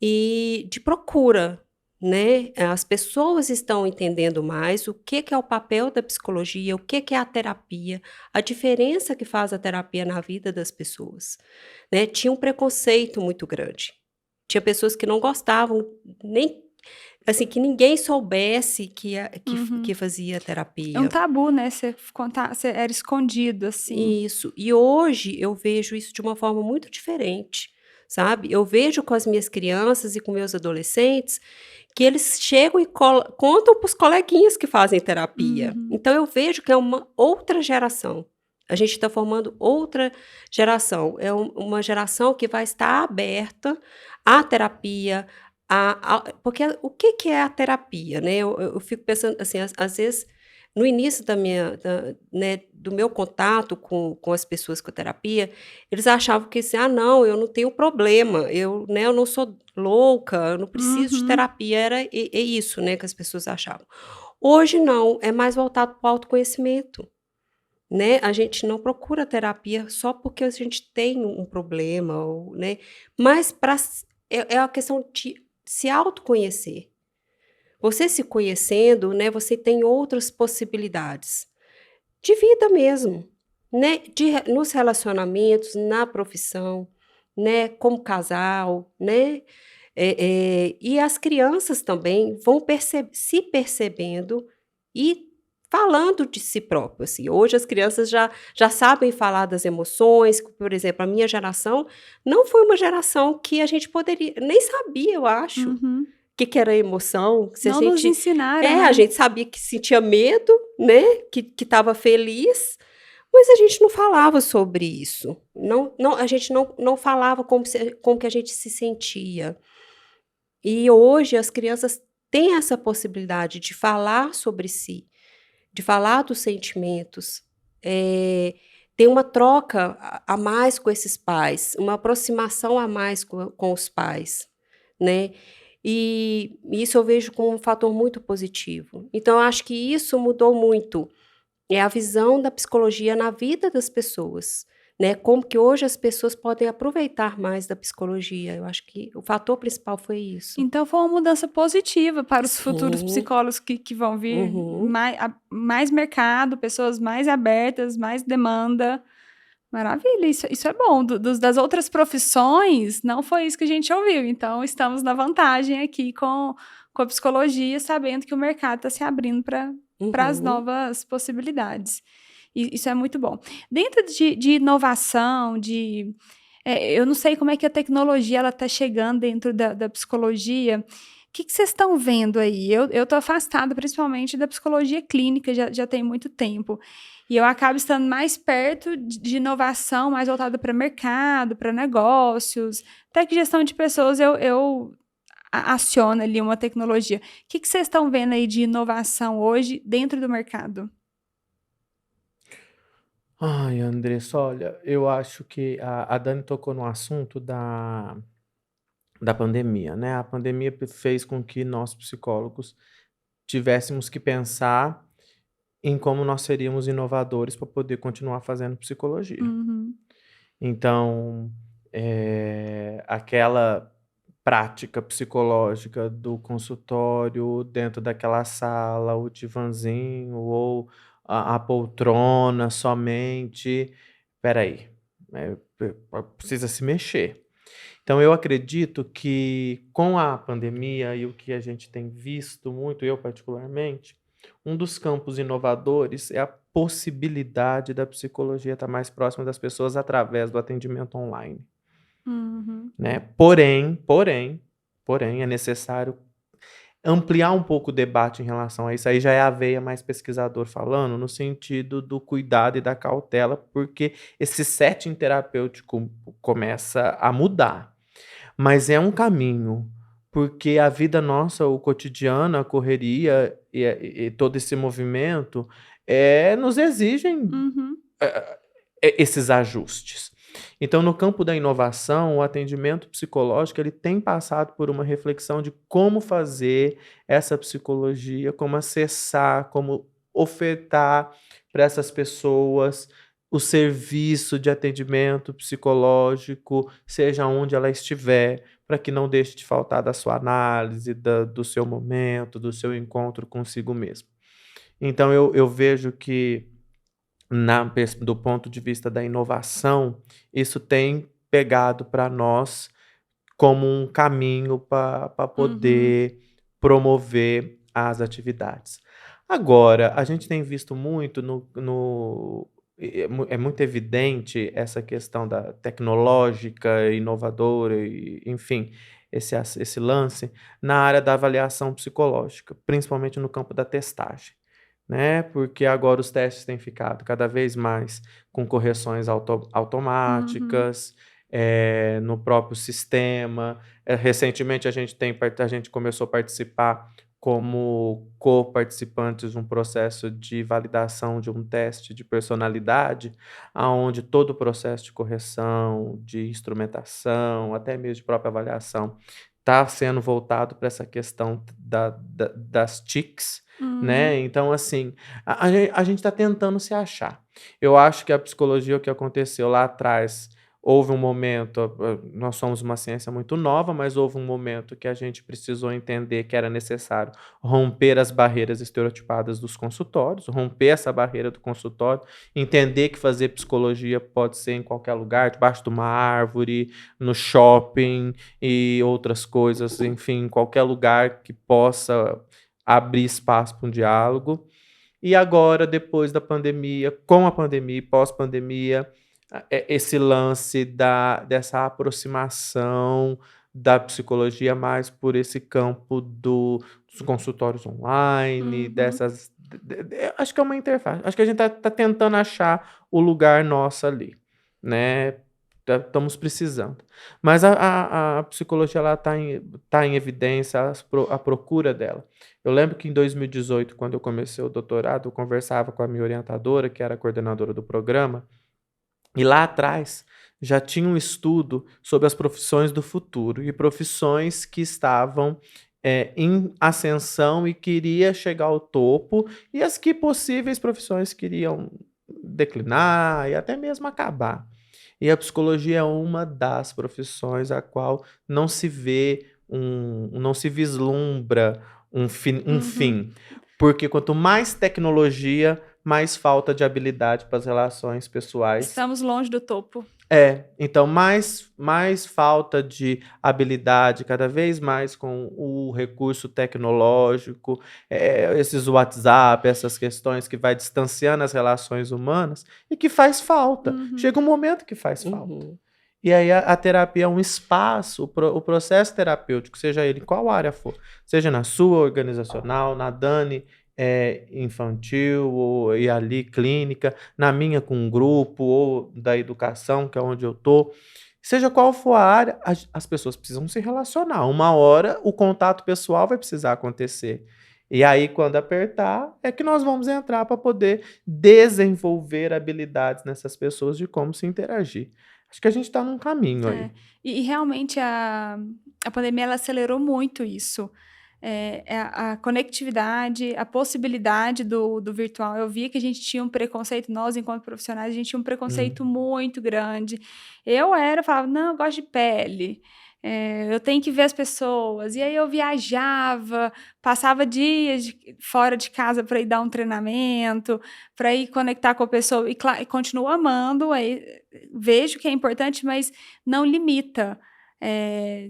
e de procura, né. As pessoas estão entendendo mais o que que é o papel da psicologia, o que que é a terapia, a diferença que faz a terapia na vida das pessoas, né. Tinha um preconceito muito grande. Tinha pessoas que não gostavam nem assim, que ninguém soubesse que Uhum. fazia É um terapia. tabu, né, você era escondido, assim. Isso. E hoje eu vejo isso de uma forma muito diferente, sabe. Eu vejo com as minhas crianças e com meus adolescentes, que eles chegam e contam para os coleguinhas que fazem terapia. Uhum. Então eu vejo que é uma outra geração. A gente está formando outra geração. É uma geração que vai estar aberta à terapia, porque o que que é a terapia, né. Eu fico pensando, assim, às vezes, no início né, do meu contato com as pessoas com a terapia, eles achavam que assim: "Ah, não, eu não tenho problema, eu não sou louca, eu não preciso de Uhum. terapia", é isso, né, que as pessoas achavam. Hoje não, é mais voltado para o autoconhecimento, né, a gente não procura terapia só porque a gente tem um problema ou, né, mas é a questão de se autoconhecer. Você se conhecendo, né, você tem outras possibilidades. De vida mesmo, né, nos relacionamentos, na profissão, né, como casal, né, e as crianças também vão se percebendo e falando de si próprio, assim. Hoje as crianças já sabem falar das emoções, por exemplo, a minha geração não foi uma geração que a gente poderia nem sabia, eu acho, Uhum. que era emoção, se a Não nos gente ensinaram, a né. gente sabia que sentia medo, né, que estava feliz, mas a gente não falava sobre isso. A gente não falava como que a gente se sentia. E hoje as crianças têm essa possibilidade de falar sobre si, de falar dos sentimentos, ter uma troca a mais com esses pais, uma aproximação a mais com os pais, né. E isso eu vejo como um fator muito positivo. Então eu acho que isso mudou muito, é a visão da psicologia na vida das pessoas, né, como que hoje as pessoas podem aproveitar mais da psicologia, eu acho que o fator principal foi isso. Então foi uma mudança positiva para os futuros Sim, psicólogos que vão vir, uhum. mais mercado, pessoas mais abertas, mais demanda. Maravilha, isso é bom. Das outras profissões, não foi isso que a gente ouviu, então estamos na vantagem aqui com a psicologia, sabendo que o mercado está se abrindo para as Uhum, novas possibilidades. E isso é muito bom. Dentro de inovação, eu não sei como é que a tecnologia ela está chegando dentro da psicologia. que vocês estão vendo aí? Eu tô afastada principalmente da psicologia clínica, já tem muito tempo. E eu acabo estando mais perto de inovação, mais voltada para mercado, para negócios, até que gestão de pessoas eu aciono ali uma tecnologia. O que vocês estão vendo aí de inovação hoje dentro do mercado? Ai, Andressa, olha, eu acho que a Dani tocou no assunto da pandemia, né? A pandemia fez com que nós, psicólogos, tivéssemos que pensar em como nós seríamos inovadores para poder continuar fazendo psicologia. Uhum. Então, aquela prática psicológica do consultório, dentro daquela sala, o divanzinho ou a poltrona somente. Espera aí, precisa se mexer. Então, eu acredito que com a pandemia e o que a gente tem visto muito, eu particularmente, um dos campos inovadores é a possibilidade da psicologia estar mais próxima das pessoas através do atendimento online, Uhum. né? Porém, é necessário ampliar um pouco o debate em relação a isso. Aí já é a veia mais pesquisador falando, no sentido do cuidado e da cautela, porque esse setting terapêutico começa a mudar. Mas é um caminho, porque a vida nossa, o cotidiano, a correria e todo esse movimento nos exigem Uhum. esses ajustes. Então, no campo da inovação, o atendimento psicológico ele tem passado por uma reflexão de como fazer essa psicologia, como acessar, como ofertar para essas pessoas o serviço de atendimento psicológico, seja onde ela estiver, para que não deixe de faltar da sua análise, do seu momento, do seu encontro consigo mesmo. Então, eu vejo que do ponto de vista da inovação, isso tem pegado para nós como um caminho para poder promover as atividades. Agora, a gente tem visto muito é muito evidente essa questão da tecnológica, inovadora, enfim, esse lance na área da avaliação psicológica, principalmente no campo da testagem, né? Porque agora os testes têm ficado cada vez mais com correções automáticas, no próprio sistema. Recentemente a gente começou a participar como co-participantes de um processo de validação de um teste de personalidade, aonde todo o processo de correção, de instrumentação, até mesmo de própria avaliação, está sendo voltado para essa questão das TICs, né? Então, assim, a gente está tentando se achar. Eu acho que a psicologia, o que aconteceu lá atrás, houve um momento, nós somos uma ciência muito nova, mas houve um momento que a gente precisou entender que era necessário romper as barreiras estereotipadas dos consultórios, romper essa barreira do consultório, entender que fazer psicologia pode ser em qualquer lugar, debaixo de uma árvore, no shopping e outras coisas, enfim, em qualquer lugar que possa abrir espaço para um diálogo. E agora, depois da pandemia, com a pandemia e pós-pandemia, esse lance dessa aproximação da psicologia mais por esse campo dos consultórios online, acho que é uma interface. Acho que a gente tá tentando achar o lugar nosso ali, né? Estamos precisando. Mas a psicologia ela tá em evidência, a procura dela. Eu lembro que em 2018, quando eu comecei o doutorado, eu conversava com a minha orientadora, que era a coordenadora do programa, e lá atrás já tinha um estudo sobre as profissões do futuro e profissões que estavam em ascensão e queria chegar ao topo, e as que possíveis profissões queriam declinar e até mesmo acabar. E a psicologia é uma das profissões a qual não se vê não se vislumbra um fim. Porque quanto mais tecnologia, mais falta de habilidade para as relações pessoais. Estamos longe do topo. Então mais falta de habilidade, cada vez mais com o recurso tecnológico, esses WhatsApp, essas questões que vai distanciando as relações humanas e que faz falta. Chega um momento que faz falta. E aí a terapia é um espaço, o processo terapêutico, seja ele em qual área for, seja na sua organizacional, na Dani infantil, e ali clínica, na minha com um grupo, ou da educação, que é onde eu tô. Seja qual for a área, as pessoas precisam se relacionar. Uma hora o contato pessoal vai precisar acontecer. E aí, quando apertar, é que nós vamos entrar para poder desenvolver habilidades nessas pessoas de como se interagir. Acho que a gente está num caminho aí. E realmente a pandemia ela acelerou muito isso. A conectividade, a possibilidade do virtual. Eu via que a gente tinha um preconceito, nós, enquanto profissionais, a gente tinha um preconceito muito grande. Falava, não, eu gosto de pele. Eu tenho que ver as pessoas. E aí eu viajava, passava dias fora de casa para ir dar um treinamento, para ir conectar com a pessoa. E continuo amando, vejo que é importante, mas não limita.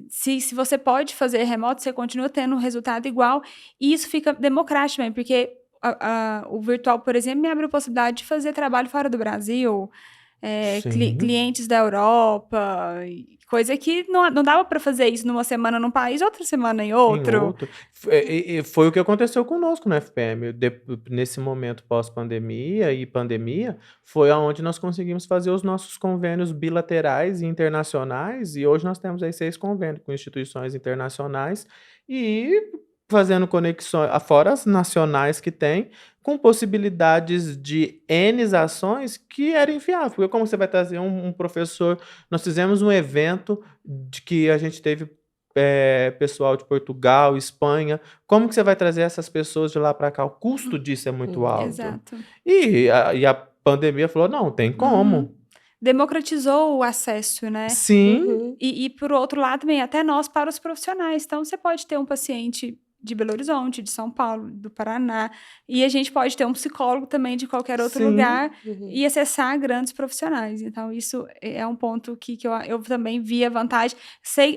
Se você pode fazer remoto, você continua tendo um resultado igual, e isso fica democrático também, porque o virtual, por exemplo, me abre a possibilidade de fazer trabalho fora do Brasil, Sim. clientes da Europa, coisa que não dava para fazer isso numa semana num país, outra semana em Em outro. outro. E foi o que aconteceu conosco no FPM. Nesse momento pós-pandemia e pandemia, foi aonde nós conseguimos fazer os nossos convênios bilaterais e internacionais, e hoje nós temos aí 6 convênios com instituições internacionais e fazendo conexões, fora as nacionais que tem, com possibilidades de N ações que era inviável. Porque como você vai trazer um professor. Nós fizemos um evento de que a gente teve pessoal de Portugal, Espanha. Como que você vai trazer essas pessoas de lá para cá? O custo disso é muito alto. Exato. E a pandemia falou: não, tem como. Democratizou o acesso, né? Sim, E por outro lado também, até nós para os profissionais. Então, você pode ter um paciente de Belo Horizonte, de São Paulo, do Paraná, e a gente pode ter um psicólogo também de qualquer outro sim. lugar e acessar grandes profissionais. Então, isso é um ponto que eu também vi a vantagem.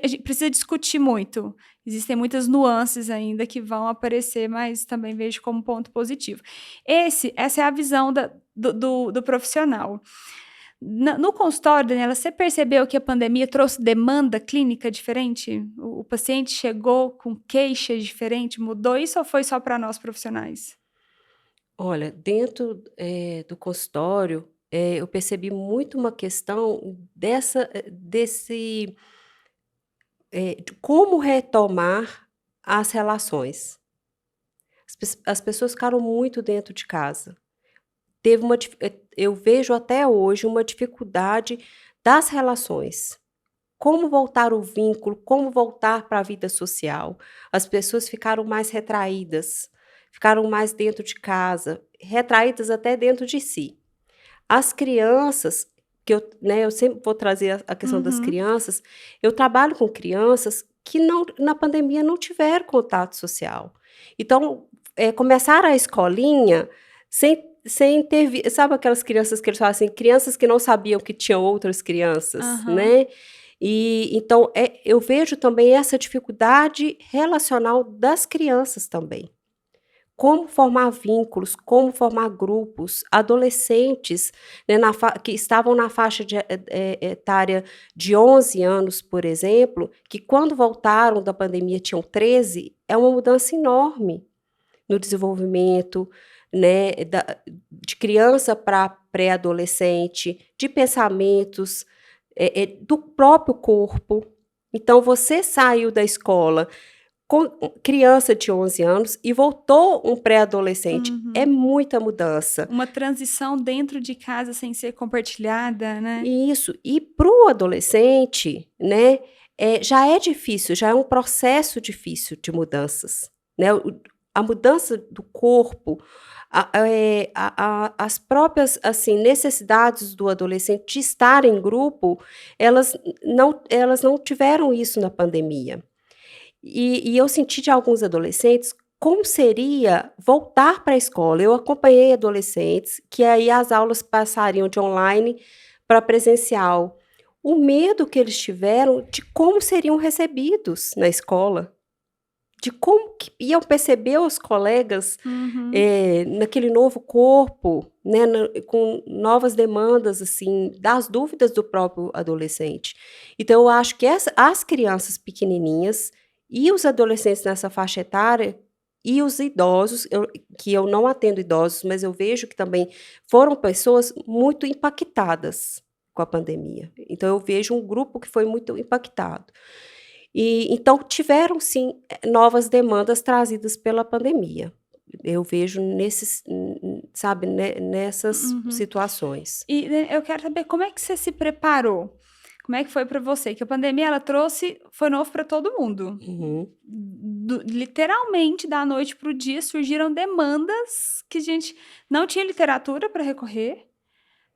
A gente precisa discutir muito. Existem muitas nuances ainda que vão aparecer, mas também vejo como ponto positivo. Essa é a visão do profissional. No consultório, Daniela, você percebeu que a pandemia trouxe demanda clínica diferente? O paciente chegou com queixas diferentes, mudou isso ou foi só para nós profissionais? Olha, dentro, do consultório, eu percebi muito uma questão de como retomar as relações. As pessoas ficaram muito dentro de casa. Eu vejo até hoje uma dificuldade das relações. Como voltar o vínculo, como voltar para a vida social. As pessoas ficaram mais retraídas, ficaram mais dentro de casa, retraídas até dentro de si. As crianças, eu sempre vou trazer a questão das crianças, eu trabalho com crianças que na pandemia não tiveram contato social. Então, começaram a escolinha sem ter, sabe aquelas crianças que eles falam assim, crianças que não sabiam que tinham outras crianças, né? E então eu vejo também essa dificuldade relacional das crianças também. Como formar vínculos, como formar grupos, adolescentes, né, que estavam na faixa etária de 11 anos, por exemplo, que quando voltaram da pandemia tinham 13, é uma mudança enorme no desenvolvimento, né, de criança para pré-adolescente, de pensamentos, do próprio corpo. Então, você saiu da escola com criança de 11 anos e voltou um pré-adolescente. É muita mudança. Uma transição dentro de casa sem ser compartilhada, né? Isso. E para o adolescente, né, já é difícil, já é um processo difícil de mudanças, né? A mudança do corpo, as próprias assim, necessidades do adolescente de estar em grupo, elas não tiveram isso na pandemia. E eu senti de alguns adolescentes como seria voltar para a escola. Eu acompanhei adolescentes que aí as aulas passariam de online para presencial. O medo que eles tiveram de como seriam recebidos na escola. de como que iam perceber os colegas Uhum. naquele novo corpo, né, com novas demandas, assim, das dúvidas do próprio adolescente. Então, eu acho que as crianças pequenininhas e os adolescentes nessa faixa etária e os idosos, que eu não atendo idosos, mas eu vejo que também foram pessoas muito impactadas com a pandemia. Então, eu vejo um grupo que foi muito impactado. E então tiveram sim, novas demandas trazidas pela pandemia. Eu vejo sabe, nessas Uhum. situações. E, né, eu quero saber como é que você se preparou? Como é que foi para você? Que a pandemia ela trouxe foi novo para todo mundo. Uhum, Literalmente, da noite para o dia, surgiram demandas que a gente não tinha literatura para recorrer,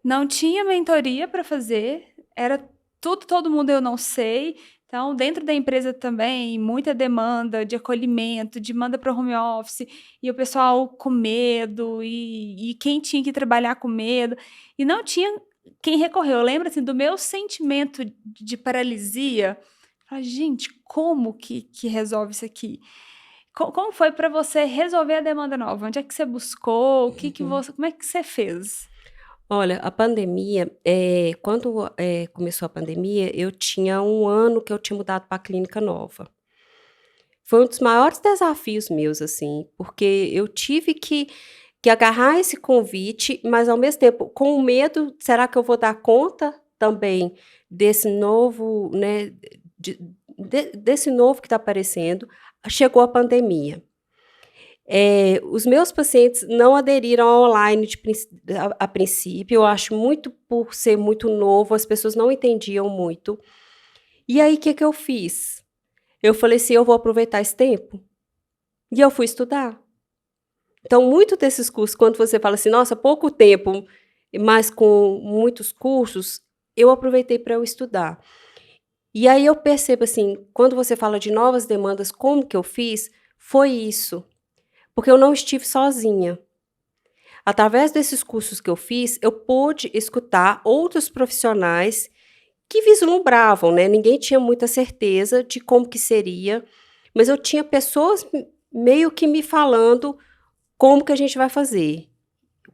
não tinha mentoria para fazer, era tudo, todo mundo eu não sei. Então, dentro da empresa também, muita demanda de acolhimento, demanda para home office, e o pessoal com medo, e quem tinha que trabalhar com medo, e não tinha quem recorreu. Eu lembro assim, do meu sentimento de paralisia. Falei, gente, como que resolve isso aqui? Como foi para você resolver a demanda nova? Onde é que você buscou? O que que uhum. você, como é que você fez? Olha, a pandemia, quando, começou a pandemia, eu tinha 1 ano que eu tinha mudado para a clínica nova. Foi um dos maiores desafios meus, assim, porque eu tive que agarrar esse convite, mas ao mesmo tempo com o medo, será que eu vou dar conta também desse novo, né, desse novo que está aparecendo? Chegou a pandemia. Os meus pacientes não aderiram ao online a princípio, eu acho muito por ser muito novo, as pessoas não entendiam muito. E aí, o que que eu fiz? Eu falei assim: "Eu vou aproveitar esse tempo", e eu fui estudar. Então, muito desses cursos, quando você fala assim: "Nossa, pouco tempo, mas com muitos cursos", eu aproveitei para eu estudar. E aí eu percebo, assim, quando você fala de novas demandas, como que eu fiz, foi isso, porque eu não estive sozinha. Através desses cursos que eu fiz, eu pude escutar outros profissionais que vislumbravam, né, ninguém tinha muita certeza de como que seria, mas eu tinha pessoas meio que me falando como que a gente vai fazer.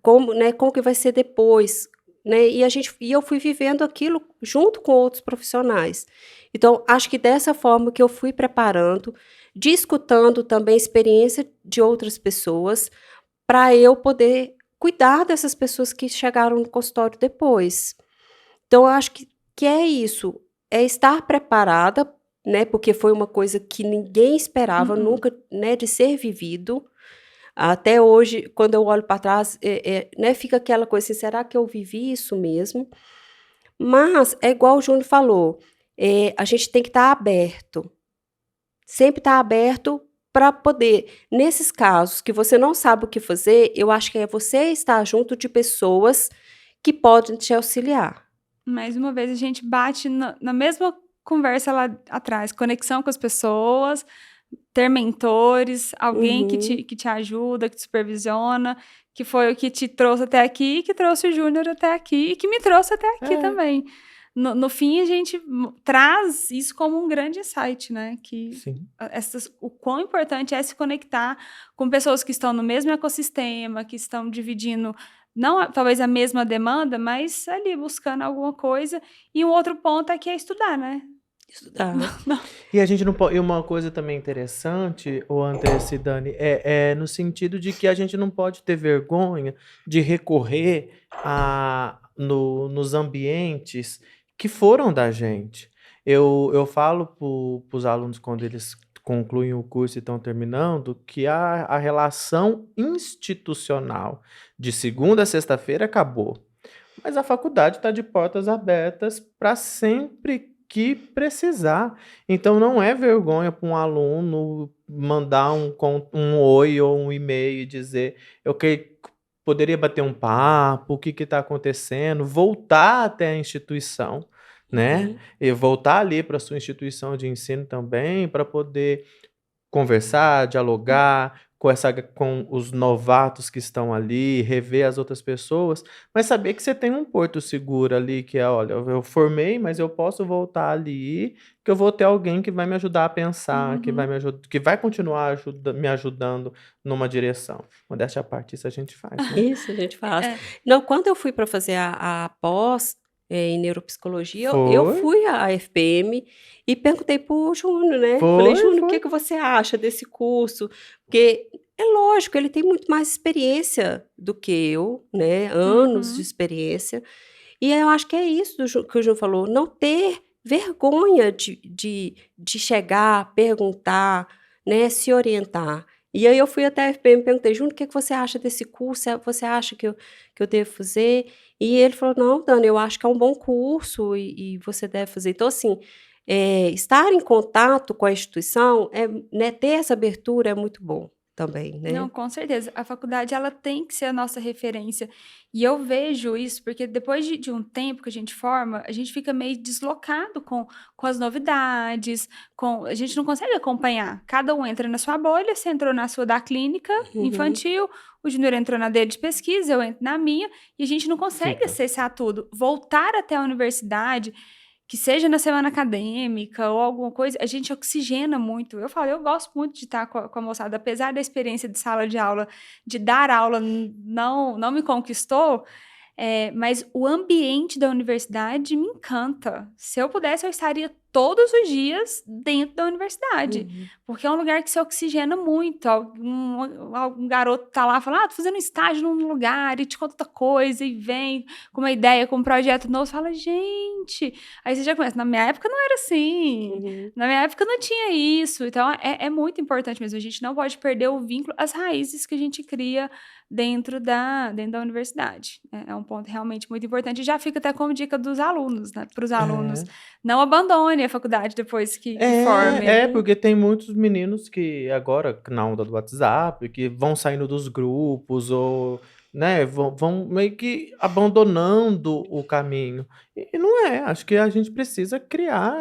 Como, né, como que vai ser depois, né, e eu fui vivendo aquilo junto com outros profissionais. Então, acho que dessa forma que eu fui preparando, escutando também a experiência de outras pessoas, para eu poder cuidar dessas pessoas que chegaram no consultório depois. Então eu acho que é isso, é estar preparada, né, porque foi uma coisa que ninguém esperava Mm-mm. nunca, né, de ser vivido. Até hoje, quando eu olho para trás, né, fica aquela coisa assim: "Será que eu vivi isso mesmo?". Mas é igual o Júnior falou, a gente tem que estar aberto, sempre estar aberto para poder nesses casos que você não sabe o que fazer, eu acho que é você estar junto de pessoas que podem te auxiliar. Mais uma vez a gente bate na mesma conversa lá atrás, conexão com as pessoas, ter mentores, alguém Uhum, que te ajuda, que te supervisiona, que foi o que te trouxe até aqui, que trouxe o Júnior até aqui e que me trouxe até aqui É, também. No fim, a gente traz isso como um grande insight, né? Que sim. o quão importante é se conectar com pessoas que estão no mesmo ecossistema, que estão dividindo, não talvez a mesma demanda, mas ali buscando alguma coisa. E um outro ponto é que é estudar, né? estudar. E a gente não pode. E uma coisa também interessante, o Andressa e Dani, é no sentido de que a gente não pode ter vergonha de recorrer nos ambientes que foram da gente. Eu falo para os alunos quando eles concluem o curso e estão terminando que a relação institucional de segunda a sexta-feira acabou. Mas a faculdade está de portas abertas para sempre que precisar. Então não é vergonha para um aluno mandar um oi ou um e-mail e dizer eu poderia bater um papo, o que está acontecendo, voltar até a instituição, né? Uhum, E voltar ali para a sua instituição de ensino também, para poder conversar, dialogar com os novatos que estão ali, rever as outras pessoas, mas saber que você tem um porto seguro ali, que é, olha, eu formei, mas eu posso voltar ali, que eu vou ter alguém que vai me ajudar a pensar, que vai Uhum. que vai continuar me ajudando numa direção. Modéstia à parte, isso a gente faz, né? Isso a gente faz. É. Não, quando eu fui para fazer a pós, em neuropsicologia, eu Foi, fui à FPM e perguntei para o Júnior, né, falei: foi, "Júnior, o foi. que que você acha desse curso?" Porque é lógico, ele tem muito mais experiência do que eu, né, anos de Uhum. experiência, e eu acho que é isso do Ju que o Júnior falou, não ter vergonha de chegar, perguntar, né, se orientar. E aí eu fui até a FPM e perguntei: "Júnior, o que que você acha desse curso? Você acha que eu devo fazer?" E ele falou: "Não, Dani, eu acho que é um bom curso e você deve fazer." Então, assim, estar em contato com a instituição, né, ter essa abertura é muito bom também, Não, né. com certeza. A faculdade, ela tem que ser a nossa referência. E eu vejo isso porque depois de um tempo que a gente forma, a gente fica meio deslocado com as novidades, a gente não consegue acompanhar. Cada um entra na sua bolha, você entrou na sua da clínica Uhum, infantil, o Júnior entrou na dele de pesquisa, eu entro na minha, e a gente não consegue Fica. acessar tudo. Voltar até a universidade, que seja na semana acadêmica ou alguma coisa, a gente oxigena muito. Eu falo, eu gosto muito de estar com a moçada, apesar da experiência de sala de aula, de dar aula, não me conquistou, mas o ambiente da universidade me encanta. Se eu pudesse, eu estaria todos os dias dentro da universidade, uhum, porque é um lugar que se oxigena muito. Algum garoto tá lá falando, tô fazendo estágio num lugar e te conta outra coisa e vem com uma ideia, com um projeto novo, você fala, gente, aí você já começa, na minha época não era assim, uhum. na minha época não tinha isso, então é muito importante mesmo, a gente não pode perder o vínculo, as raízes que a gente cria dentro da universidade. É um ponto realmente muito importante. E já fica até como dica dos alunos, né? Para os alunos. É. Não abandone a faculdade depois que É, forme. Uhum, porque tem muitos meninos que agora, na onda do WhatsApp, que vão saindo dos grupos ou, né, vão meio que abandonando o caminho. E não é, acho que a gente precisa criar,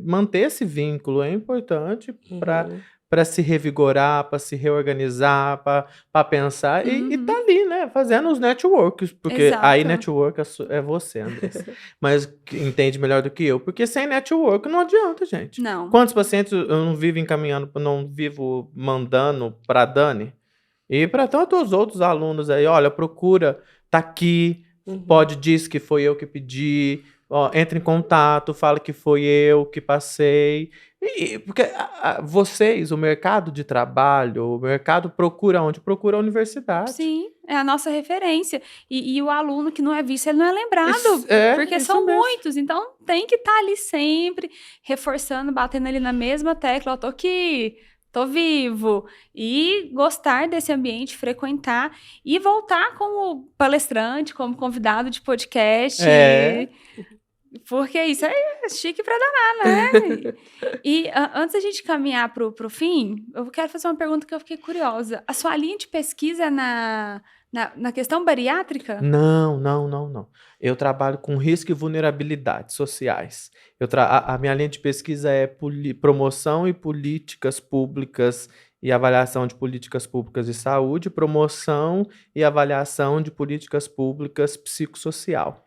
manter esse vínculo, é importante para uhum, se revigorar, para se reorganizar, para pensar e tá Uhum. ali, né, fazendo os networks, porque aí Exato. network é você, Andressa, mas que entende melhor do que eu, porque sem network não adianta, gente. Não. Quantos pacientes eu não vivo encaminhando, não vivo mandando para Dani e para tantos outros alunos aí, olha, procura, tá aqui, uhum, pode diz que foi eu que pedi, ó, entra em contato, fala que foi eu que passei. Porque vocês, o mercado de trabalho, o mercado procura onde? Procura a universidade. Sim, é a nossa referência. E o aluno que não é visto, ele não é lembrado, porque Isso são mesmo. muitos. Então, tem que estar ali sempre, reforçando, batendo ali na mesma tecla. Ó, tô aqui, tô vivo. E gostar desse ambiente, frequentar e voltar como palestrante, como convidado de podcast. É. Porque isso é chique pra danar, né? E antes da gente caminhar pro fim, eu quero fazer uma pergunta que eu fiquei curiosa. A sua linha de pesquisa é na questão bariátrica? Não, não, não, não. Eu trabalho com risco e vulnerabilidades sociais. A minha linha de pesquisa é promoção e políticas públicas e avaliação de políticas públicas de saúde, promoção e avaliação de políticas públicas psicossocial.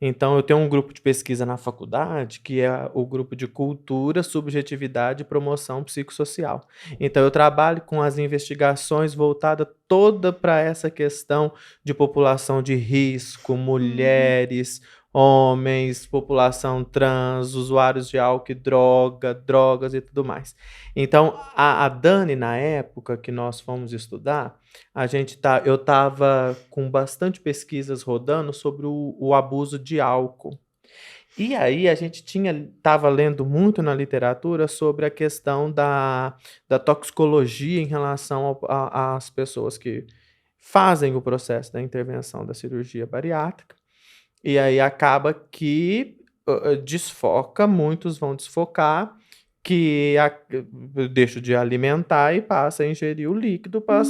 Então, eu tenho um grupo de pesquisa na faculdade que é o grupo de cultura, subjetividade e promoção psicossocial. Então, eu trabalho com as investigações voltadas toda para essa questão de população de risco, Uhum. mulheres, homens, população trans, usuários de álcool e drogas e tudo mais. Então, a Dani, na época que nós fomos estudar, eu estava com bastante pesquisas rodando sobre o abuso de álcool. E aí a gente estava lendo muito na literatura sobre a questão da toxicologia em relação às pessoas que fazem o processo da intervenção da cirurgia bariátrica. E aí acaba que desfoca, muitos vão desfocar, que eu deixo de alimentar e passa a ingerir o líquido para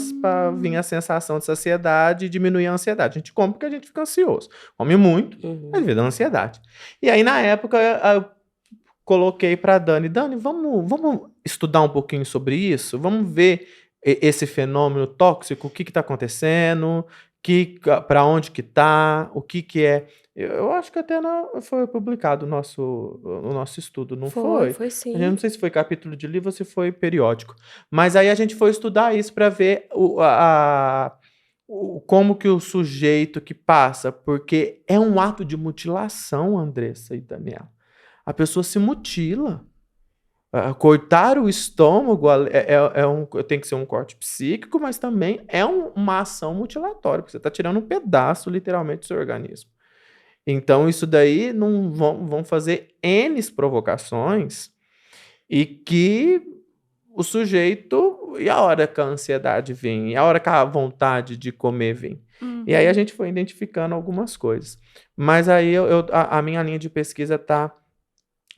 vir a Hum. sensação de saciedade e diminuir a ansiedade. A gente come porque a gente fica ansioso. Come muito, mas uhum, devido à ansiedade. E aí, na época, coloquei para Dani, vamos estudar um pouquinho sobre isso? Vamos ver esse fenômeno tóxico, o que está acontecendo, para onde que tá, o que é. Eu acho que até foi publicado o nosso estudo, não foi? Foi Eu sim. não sei se foi capítulo de livro ou se foi periódico. Mas aí a gente foi estudar isso para ver como que o sujeito que passa, porque é um ato de mutilação, Andressa e Daniela. A pessoa se mutila. Cortar o estômago tem que ser um corte psíquico, mas também é uma ação mutilatória, porque você está tirando um pedaço, literalmente, do seu organismo. Então, isso daí não vão fazer N provocações e que o sujeito. E a hora que a ansiedade vem? E a hora que a vontade de comer vem? E aí a gente foi identificando algumas coisas. Mas aí a minha linha de pesquisa está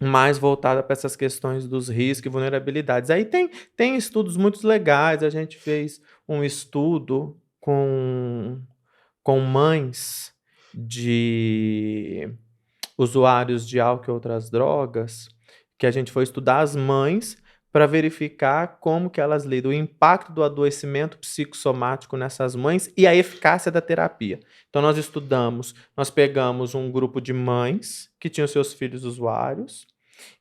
mais voltada para essas questões dos riscos e vulnerabilidades. Aí tem estudos muito legais. A gente fez um estudo com mães de usuários de álcool e outras drogas, que a gente foi estudar as mães para verificar como que elas lidam, o impacto do adoecimento psicossomático nessas mães e a eficácia da terapia. Então nós pegamos um grupo de mães que tinham seus filhos usuários,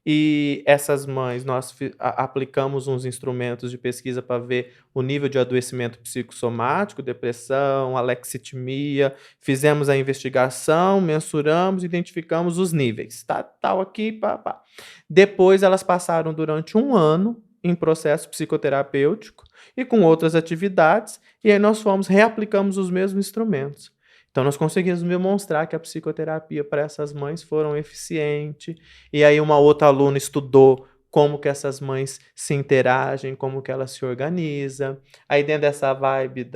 e essas mães, nós aplicamos uns instrumentos de pesquisa para ver o nível de adoecimento psicossomático, depressão, alexitimia. Fizemos a investigação, mensuramos, identificamos os níveis. Tá, tal aqui, pá, pá. Depois elas passaram durante 1 ano em processo psicoterapêutico e com outras atividades, e aí nós reaplicamos os mesmos instrumentos. Então, nós conseguimos demonstrar que a psicoterapia para essas mães foram eficiente. E aí uma outra aluna estudou como que essas mães se interagem, como que elas se organizam. Aí dentro dessa vibe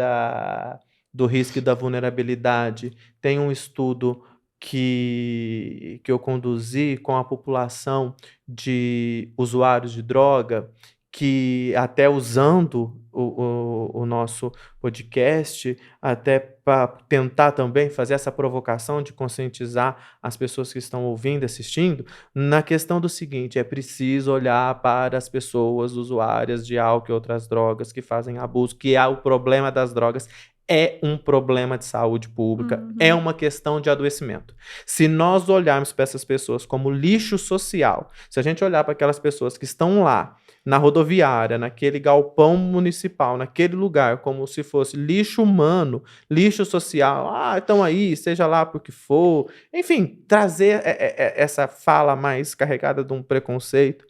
do risco e da vulnerabilidade, tem um estudo que eu conduzi com a população de usuários de droga, que até usando o nosso podcast, até para tentar também fazer essa provocação de conscientizar as pessoas que estão ouvindo, assistindo, na questão do seguinte: é preciso olhar para as pessoas usuárias de álcool e outras drogas que fazem abuso, que o problema das drogas é um problema de saúde pública, é uma questão de adoecimento. Se nós olharmos para essas pessoas como lixo social, se a gente olhar para aquelas pessoas que estão lá, na rodoviária, naquele galpão municipal, naquele lugar, como se fosse lixo humano, lixo social, estão aí, seja lá por que for, enfim, trazer essa fala mais carregada de um preconceito,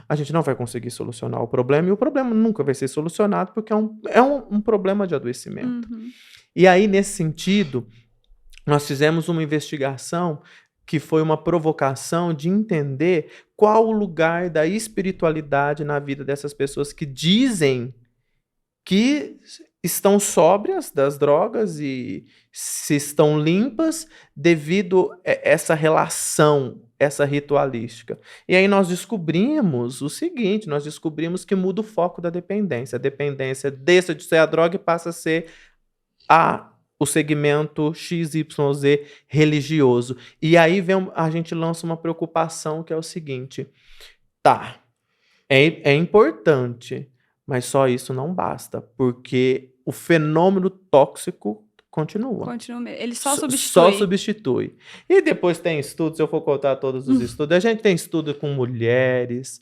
a gente não vai conseguir solucionar o problema, e o problema nunca vai ser solucionado, porque é um problema de adoecimento. E aí, nesse sentido, nós fizemos uma investigação que foi uma provocação de entender qual o lugar da espiritualidade na vida dessas pessoas que dizem que estão sóbrias das drogas e se estão limpas devido a essa relação, essa ritualística. E aí nós descobrimos o seguinte, nós descobrimos que muda o foco da dependência. A dependência deixa de ser a droga e passa a ser o segmento XYZ religioso. E aí a gente lança uma preocupação que é o seguinte: tá, é importante, mas só isso não basta, porque o fenômeno tóxico continua. Continua mesmo. Ele só substitui. Só substitui. E depois tem estudos, se eu for contar todos os estudos, a gente tem estudo com mulheres.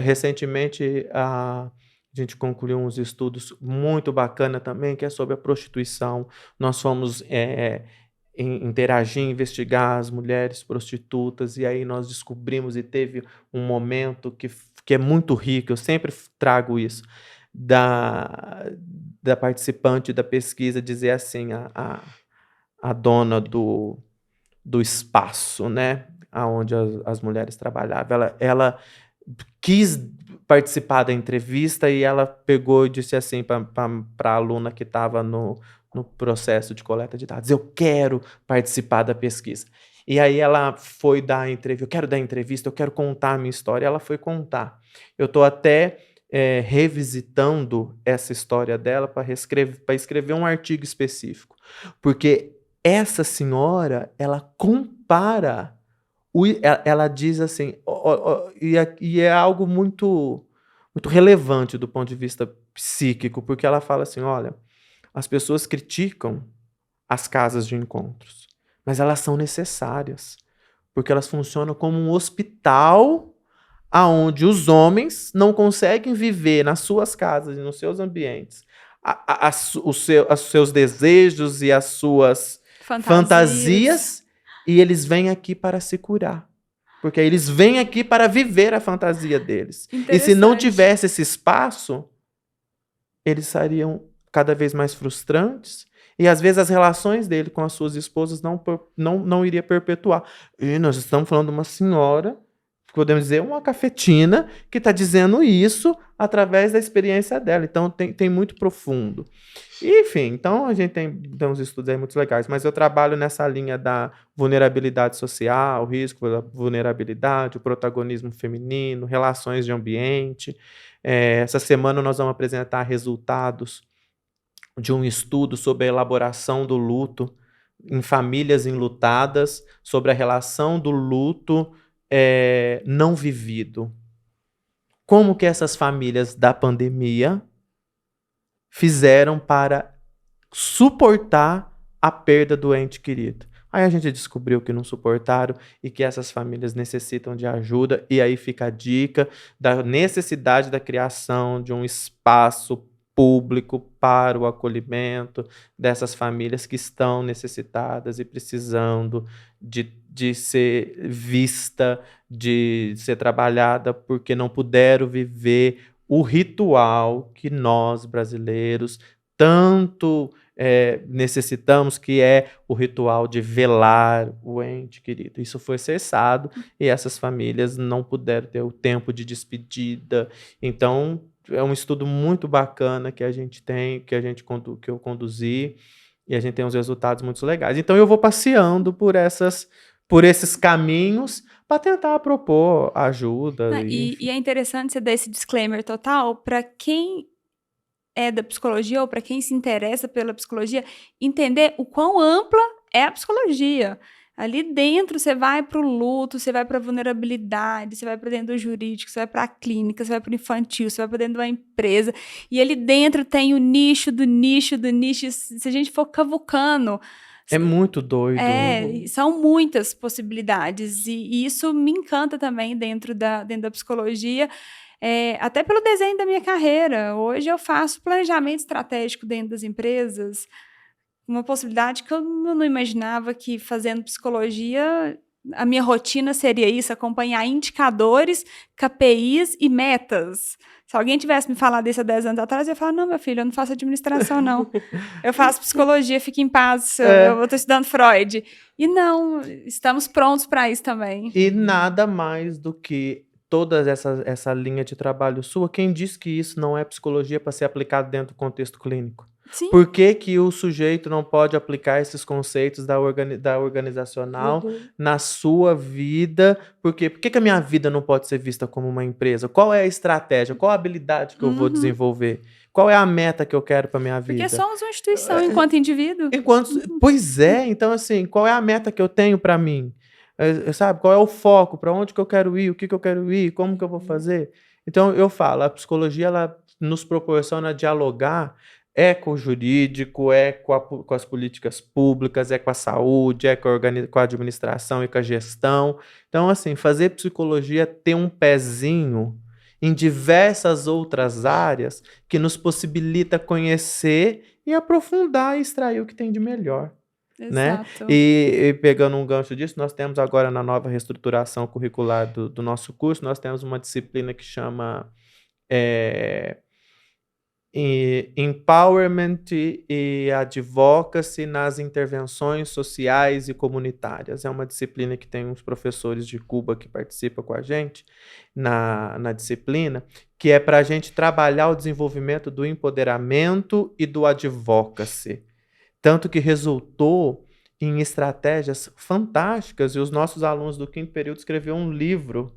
Recentemente, a gente concluiu uns estudos muito bacana também, que é sobre a prostituição. Nós fomos interagir, investigar as mulheres prostitutas, e aí nós descobrimos, e teve um momento que é muito rico, eu sempre trago isso, da participante da pesquisa dizer assim, a dona do espaço, né, onde as mulheres trabalhavam, ela quis participar da entrevista e ela pegou e disse assim para a aluna que estava no processo de coleta de dados: eu quero participar da pesquisa. E aí ela foi dar a entrevista: eu quero dar entrevista, eu quero contar a minha história. Ela foi contar. Eu estou até revisitando essa história dela para escrever um artigo específico. Porque essa senhora, ela compara ela diz assim, e é algo muito, muito relevante do ponto de vista psíquico, porque ela fala assim: olha, as pessoas criticam as casas de encontros, mas elas são necessárias, porque elas funcionam como um hospital aonde os homens não conseguem viver nas suas casas e nos seus ambientes os seus desejos e as suas fantasias, e eles vêm aqui para se curar. Porque eles vêm aqui para viver a fantasia deles. E se não tivesse esse espaço, eles estariam cada vez mais frustrantes, e às vezes as relações dele com as suas esposas não iria perpetuar. E nós estamos falando de uma senhora, podemos dizer, uma cafetina, que está dizendo isso através da experiência dela. Então, tem muito profundo. E, enfim, então a gente tem uns estudos aí muito legais, mas eu trabalho nessa linha da vulnerabilidade social, o risco da vulnerabilidade, o protagonismo feminino, relações de ambiente. Essa semana nós vamos apresentar resultados de um estudo sobre a elaboração do luto em famílias enlutadas, sobre a relação do luto não vivido. Como que essas famílias da pandemia fizeram para suportar a perda do ente querido? Aí a gente descobriu que não suportaram e que essas famílias necessitam de ajuda, e aí fica a dica da necessidade da criação de um espaço público para o acolhimento dessas famílias que estão necessitadas e precisando de ser vista, de ser trabalhada, porque não puderam viver o ritual que nós, brasileiros, tanto necessitamos, que é o ritual de velar o ente querido. Isso foi cessado e essas famílias não puderam ter o tempo de despedida. Então, é um estudo muito bacana que a gente tem, que eu conduzi, e a gente tem uns resultados muito legais. Então, eu vou passeando por esses caminhos para tentar propor ajuda. E é interessante você dar esse disclaimer total para quem é da psicologia ou para quem se interessa pela psicologia, entender o quão ampla é a psicologia. Ali dentro você vai para o luto, você vai para a vulnerabilidade, você vai para dentro do jurídico, você vai para a clínica, você vai para o infantil, você vai para dentro de uma empresa. E ali dentro tem o nicho do nicho do nicho. Se a gente for cavucando... É muito doido. São muitas possibilidades. E isso me encanta também dentro da psicologia. Até pelo desenho da minha carreira. Hoje eu faço planejamento estratégico dentro das empresas, uma possibilidade que eu não imaginava, que fazendo psicologia a minha rotina seria isso, acompanhar indicadores, KPIs e metas. Se alguém tivesse me falado isso há 10 anos atrás, eu ia falar: não, meu filho, eu não faço administração, não. Eu faço psicologia, fique em paz, eu estou estudando Freud. E não, estamos prontos para isso também. E nada mais do que toda essa linha de trabalho sua, quem diz que isso não é psicologia para ser aplicado dentro do contexto clínico? Sim. Por que o sujeito não pode aplicar esses conceitos da organizacional na sua vida? Por que a minha vida não pode ser vista como uma empresa? Qual é a estratégia? Qual a habilidade que eu vou desenvolver? Qual é a meta que eu quero para minha vida? Porque somos uma instituição enquanto indivíduo. Pois é, então assim, qual é a meta que eu tenho para mim? Sabe, qual é o foco? Para onde que eu quero ir? O que eu quero ir? Como que eu vou fazer? Então eu falo, a psicologia ela nos proporciona dialogar com o jurídico, com as políticas públicas, com a saúde, com a administração e com a gestão. Então, assim, fazer psicologia tem um pezinho em diversas outras áreas que nos possibilita conhecer e aprofundar e extrair o que tem de melhor. Né? E pegando um gancho disso, nós temos agora na nova reestruturação curricular do nosso curso, nós temos uma disciplina que chama Empowerment e Advocacy nas intervenções sociais e comunitárias. É uma disciplina que tem uns professores de Cuba que participam com a gente na disciplina, que é para a gente trabalhar o desenvolvimento do empoderamento e do advocacy. Tanto que resultou em estratégias fantásticas, e os nossos alunos do 5º período escreveram um livro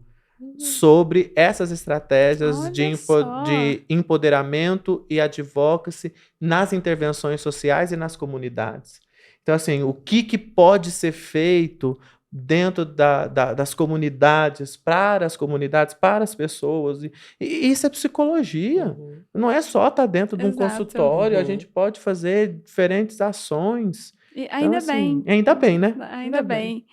sobre essas estratégias de empoderamento e advocacy nas intervenções sociais e nas comunidades. Então, assim, o que pode ser feito dentro das comunidades, para as pessoas. E isso é psicologia. Uhum. Não é só estar dentro de um Exato. consultório, a Uhum. gente pode fazer diferentes ações. E Então, ainda assim, bem, ainda bem, né? ainda bem.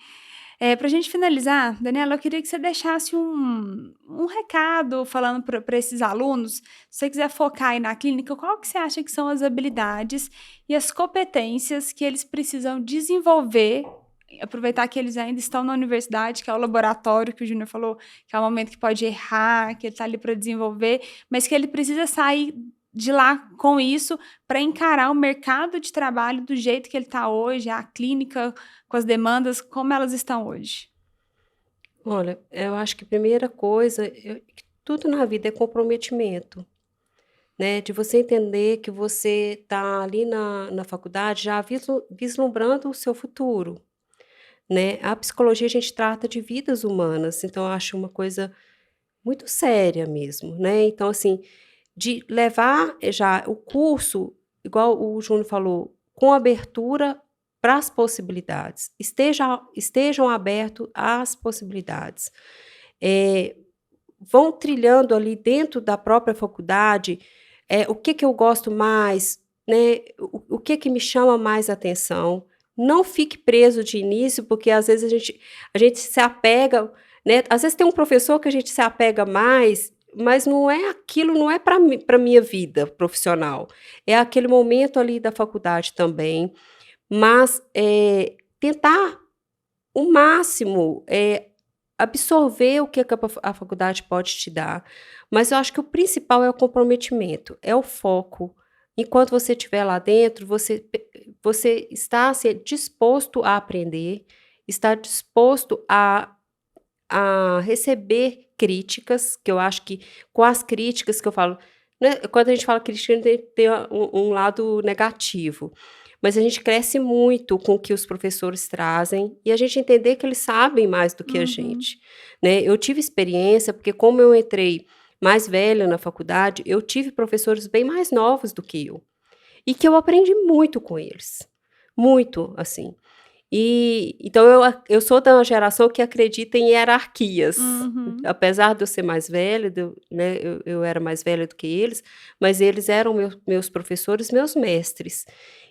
Para a gente finalizar, Daniela, eu queria que você deixasse um recado falando para esses alunos. Se você quiser focar aí na clínica, qual que você acha que são as habilidades e as competências que eles precisam desenvolver, aproveitar que eles ainda estão na universidade, que é o laboratório que o Júnior falou, que é o momento que pode errar, que ele está ali para desenvolver, mas que ele precisa sair de lá com isso para encarar o mercado de trabalho do jeito que ele está hoje, a clínica com as demandas, como elas estão hoje? Olha, eu acho que a primeira coisa, que tudo na vida é comprometimento, né? De você entender que você está ali na faculdade já vislumbrando o seu futuro, né? A psicologia a gente trata de vidas humanas, então eu acho uma coisa muito séria mesmo, né? Então, assim, de levar já o curso, igual o Júnior falou, com abertura para as possibilidades. Estejam abertos às possibilidades. Vão trilhando ali dentro da própria faculdade, o que que eu gosto mais, né? O que que me chama mais atenção. Não fique preso de início, porque às vezes a gente se apega, né? Às vezes tem um professor que a gente se apega mais, mas não é aquilo, não é para minha vida profissional. É aquele momento ali da faculdade também, mas tentar o máximo absorver o que a faculdade pode te dar, mas eu acho que o principal é o comprometimento, é o foco. Enquanto você estiver lá dentro, você está assim, disposto a aprender, está disposto a receber críticas, que eu acho que com as críticas que eu falo, né, quando a gente fala crítica, tem um lado negativo, mas a gente cresce muito com o que os professores trazem e a gente entender que eles sabem mais do que a gente, né? Eu tive experiência, porque como eu entrei mais velha na faculdade, eu tive professores bem mais novos do que eu, e que eu aprendi muito com eles, muito, assim. E então eu sou da geração que acredita em hierarquias. Apesar de eu ser mais velha, né, eu era mais velha do que eles, mas eles eram meus professores, meus mestres.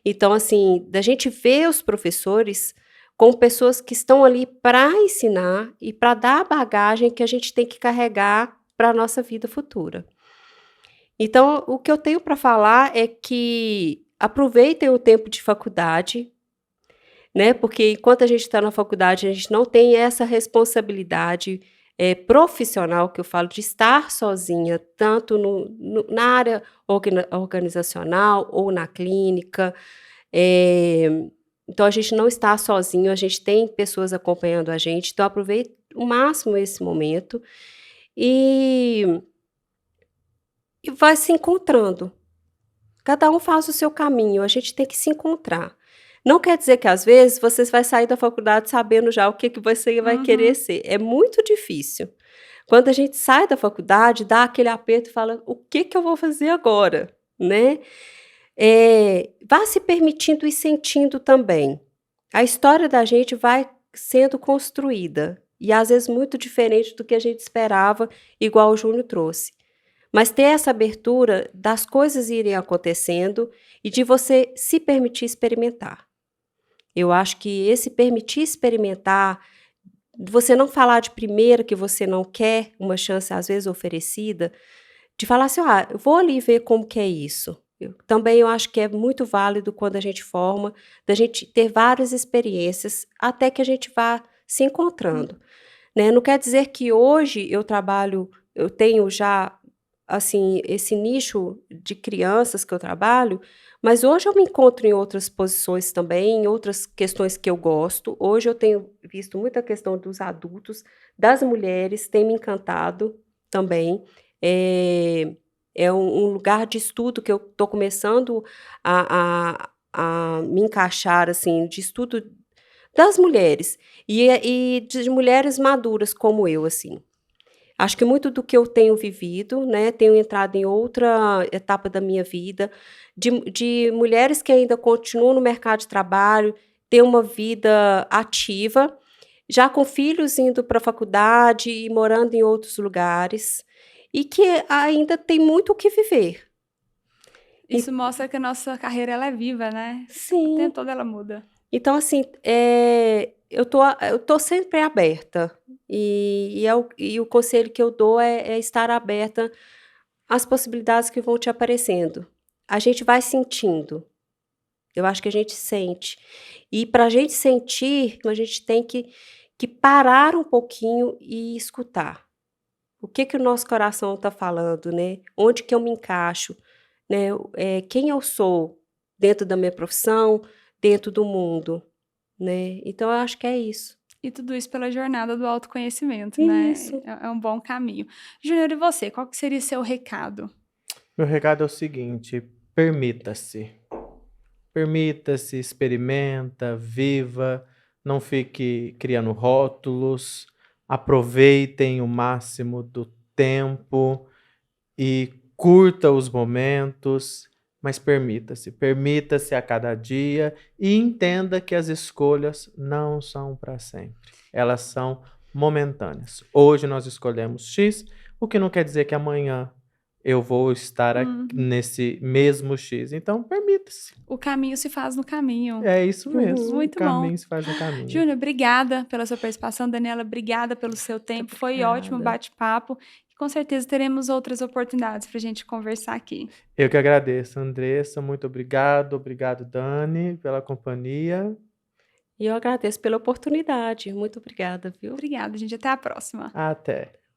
Então, assim, da gente ver os professores como pessoas que estão ali para ensinar e para dar a bagagem que a gente tem que carregar para a nossa vida futura. Então, o que eu tenho para falar é que aproveitem o tempo de faculdade, né? Porque enquanto a gente está na faculdade, a gente não tem essa responsabilidade profissional que eu falo de estar sozinha, tanto na área organizacional ou na clínica. Então, a gente não está sozinho, a gente tem pessoas acompanhando a gente, então aproveite o máximo esse momento e vai se encontrando. Cada um faz o seu caminho, a gente tem que se encontrar. Não quer dizer que, às vezes, você vai sair da faculdade sabendo já o que você vai querer ser. É muito difícil. Quando a gente sai da faculdade, dá aquele aperto e fala, o que eu vou fazer agora? Né? Vá se permitindo e sentindo também. A história da gente vai sendo construída. E, às vezes, muito diferente do que a gente esperava, igual o Júnior trouxe. Mas ter essa abertura das coisas irem acontecendo e de você se permitir experimentar. Eu acho que esse permitir experimentar, você não falar de primeira que você não quer uma chance às vezes oferecida, de falar assim, eu vou ali ver como que é isso. Também eu acho que é muito válido quando a gente forma, da gente ter várias experiências até que a gente vá se encontrando. Né? Não quer dizer que hoje eu tenho já assim, esse nicho de crianças que eu trabalho, mas hoje eu me encontro em outras posições também, em outras questões que eu gosto. Hoje eu tenho visto muita questão dos adultos, das mulheres, tem me encantado também. É um lugar de estudo que eu estou começando a me encaixar, assim, de estudo das mulheres e de mulheres maduras como eu, assim. Acho que muito do que eu tenho vivido, né, tenho entrado em outra etapa da minha vida, de mulheres que ainda continuam no mercado de trabalho, têm uma vida ativa, já com filhos indo para a faculdade e morando em outros lugares, e que ainda tem muito o que viver. Isso mostra que a nossa carreira ela é viva, né? O Sim. tempo todo ela muda. Então, assim, eu tô sempre aberta. E o conselho que eu dou é estar aberta às possibilidades que vão te aparecendo. A gente vai sentindo. Eu acho que a gente sente. E para a gente sentir, a gente tem que parar um pouquinho e escutar. O que o nosso coração está falando, né? Onde que eu me encaixo, né? Quem eu sou dentro da minha profissão, dentro do mundo, né? Então eu acho que é isso. E tudo isso pela jornada do autoconhecimento, né? Isso. É um bom caminho. Júnior, e você? Qual que seria seu recado? Meu recado é o seguinte: permita-se. Permita-se, experimenta, viva, não fique criando rótulos, aproveitem o máximo do tempo e curta os momentos, mas permita-se a cada dia e entenda que as escolhas não são para sempre, elas são momentâneas. Hoje nós escolhemos X, o que não quer dizer que amanhã eu vou estar nesse mesmo X. Então, permita-se. O caminho se faz no caminho. É isso mesmo. Muito o caminho bom. se faz no caminho. Júnior, obrigada pela sua participação. Daniela, obrigada pelo seu tempo. Foi ótimo o bate-papo. E com certeza teremos outras oportunidades para a gente conversar aqui. Eu que agradeço, Andressa. Muito obrigado. Obrigado, Dani, pela companhia. E eu agradeço pela oportunidade. Muito obrigada, viu? Obrigada, gente. Até a próxima. Até.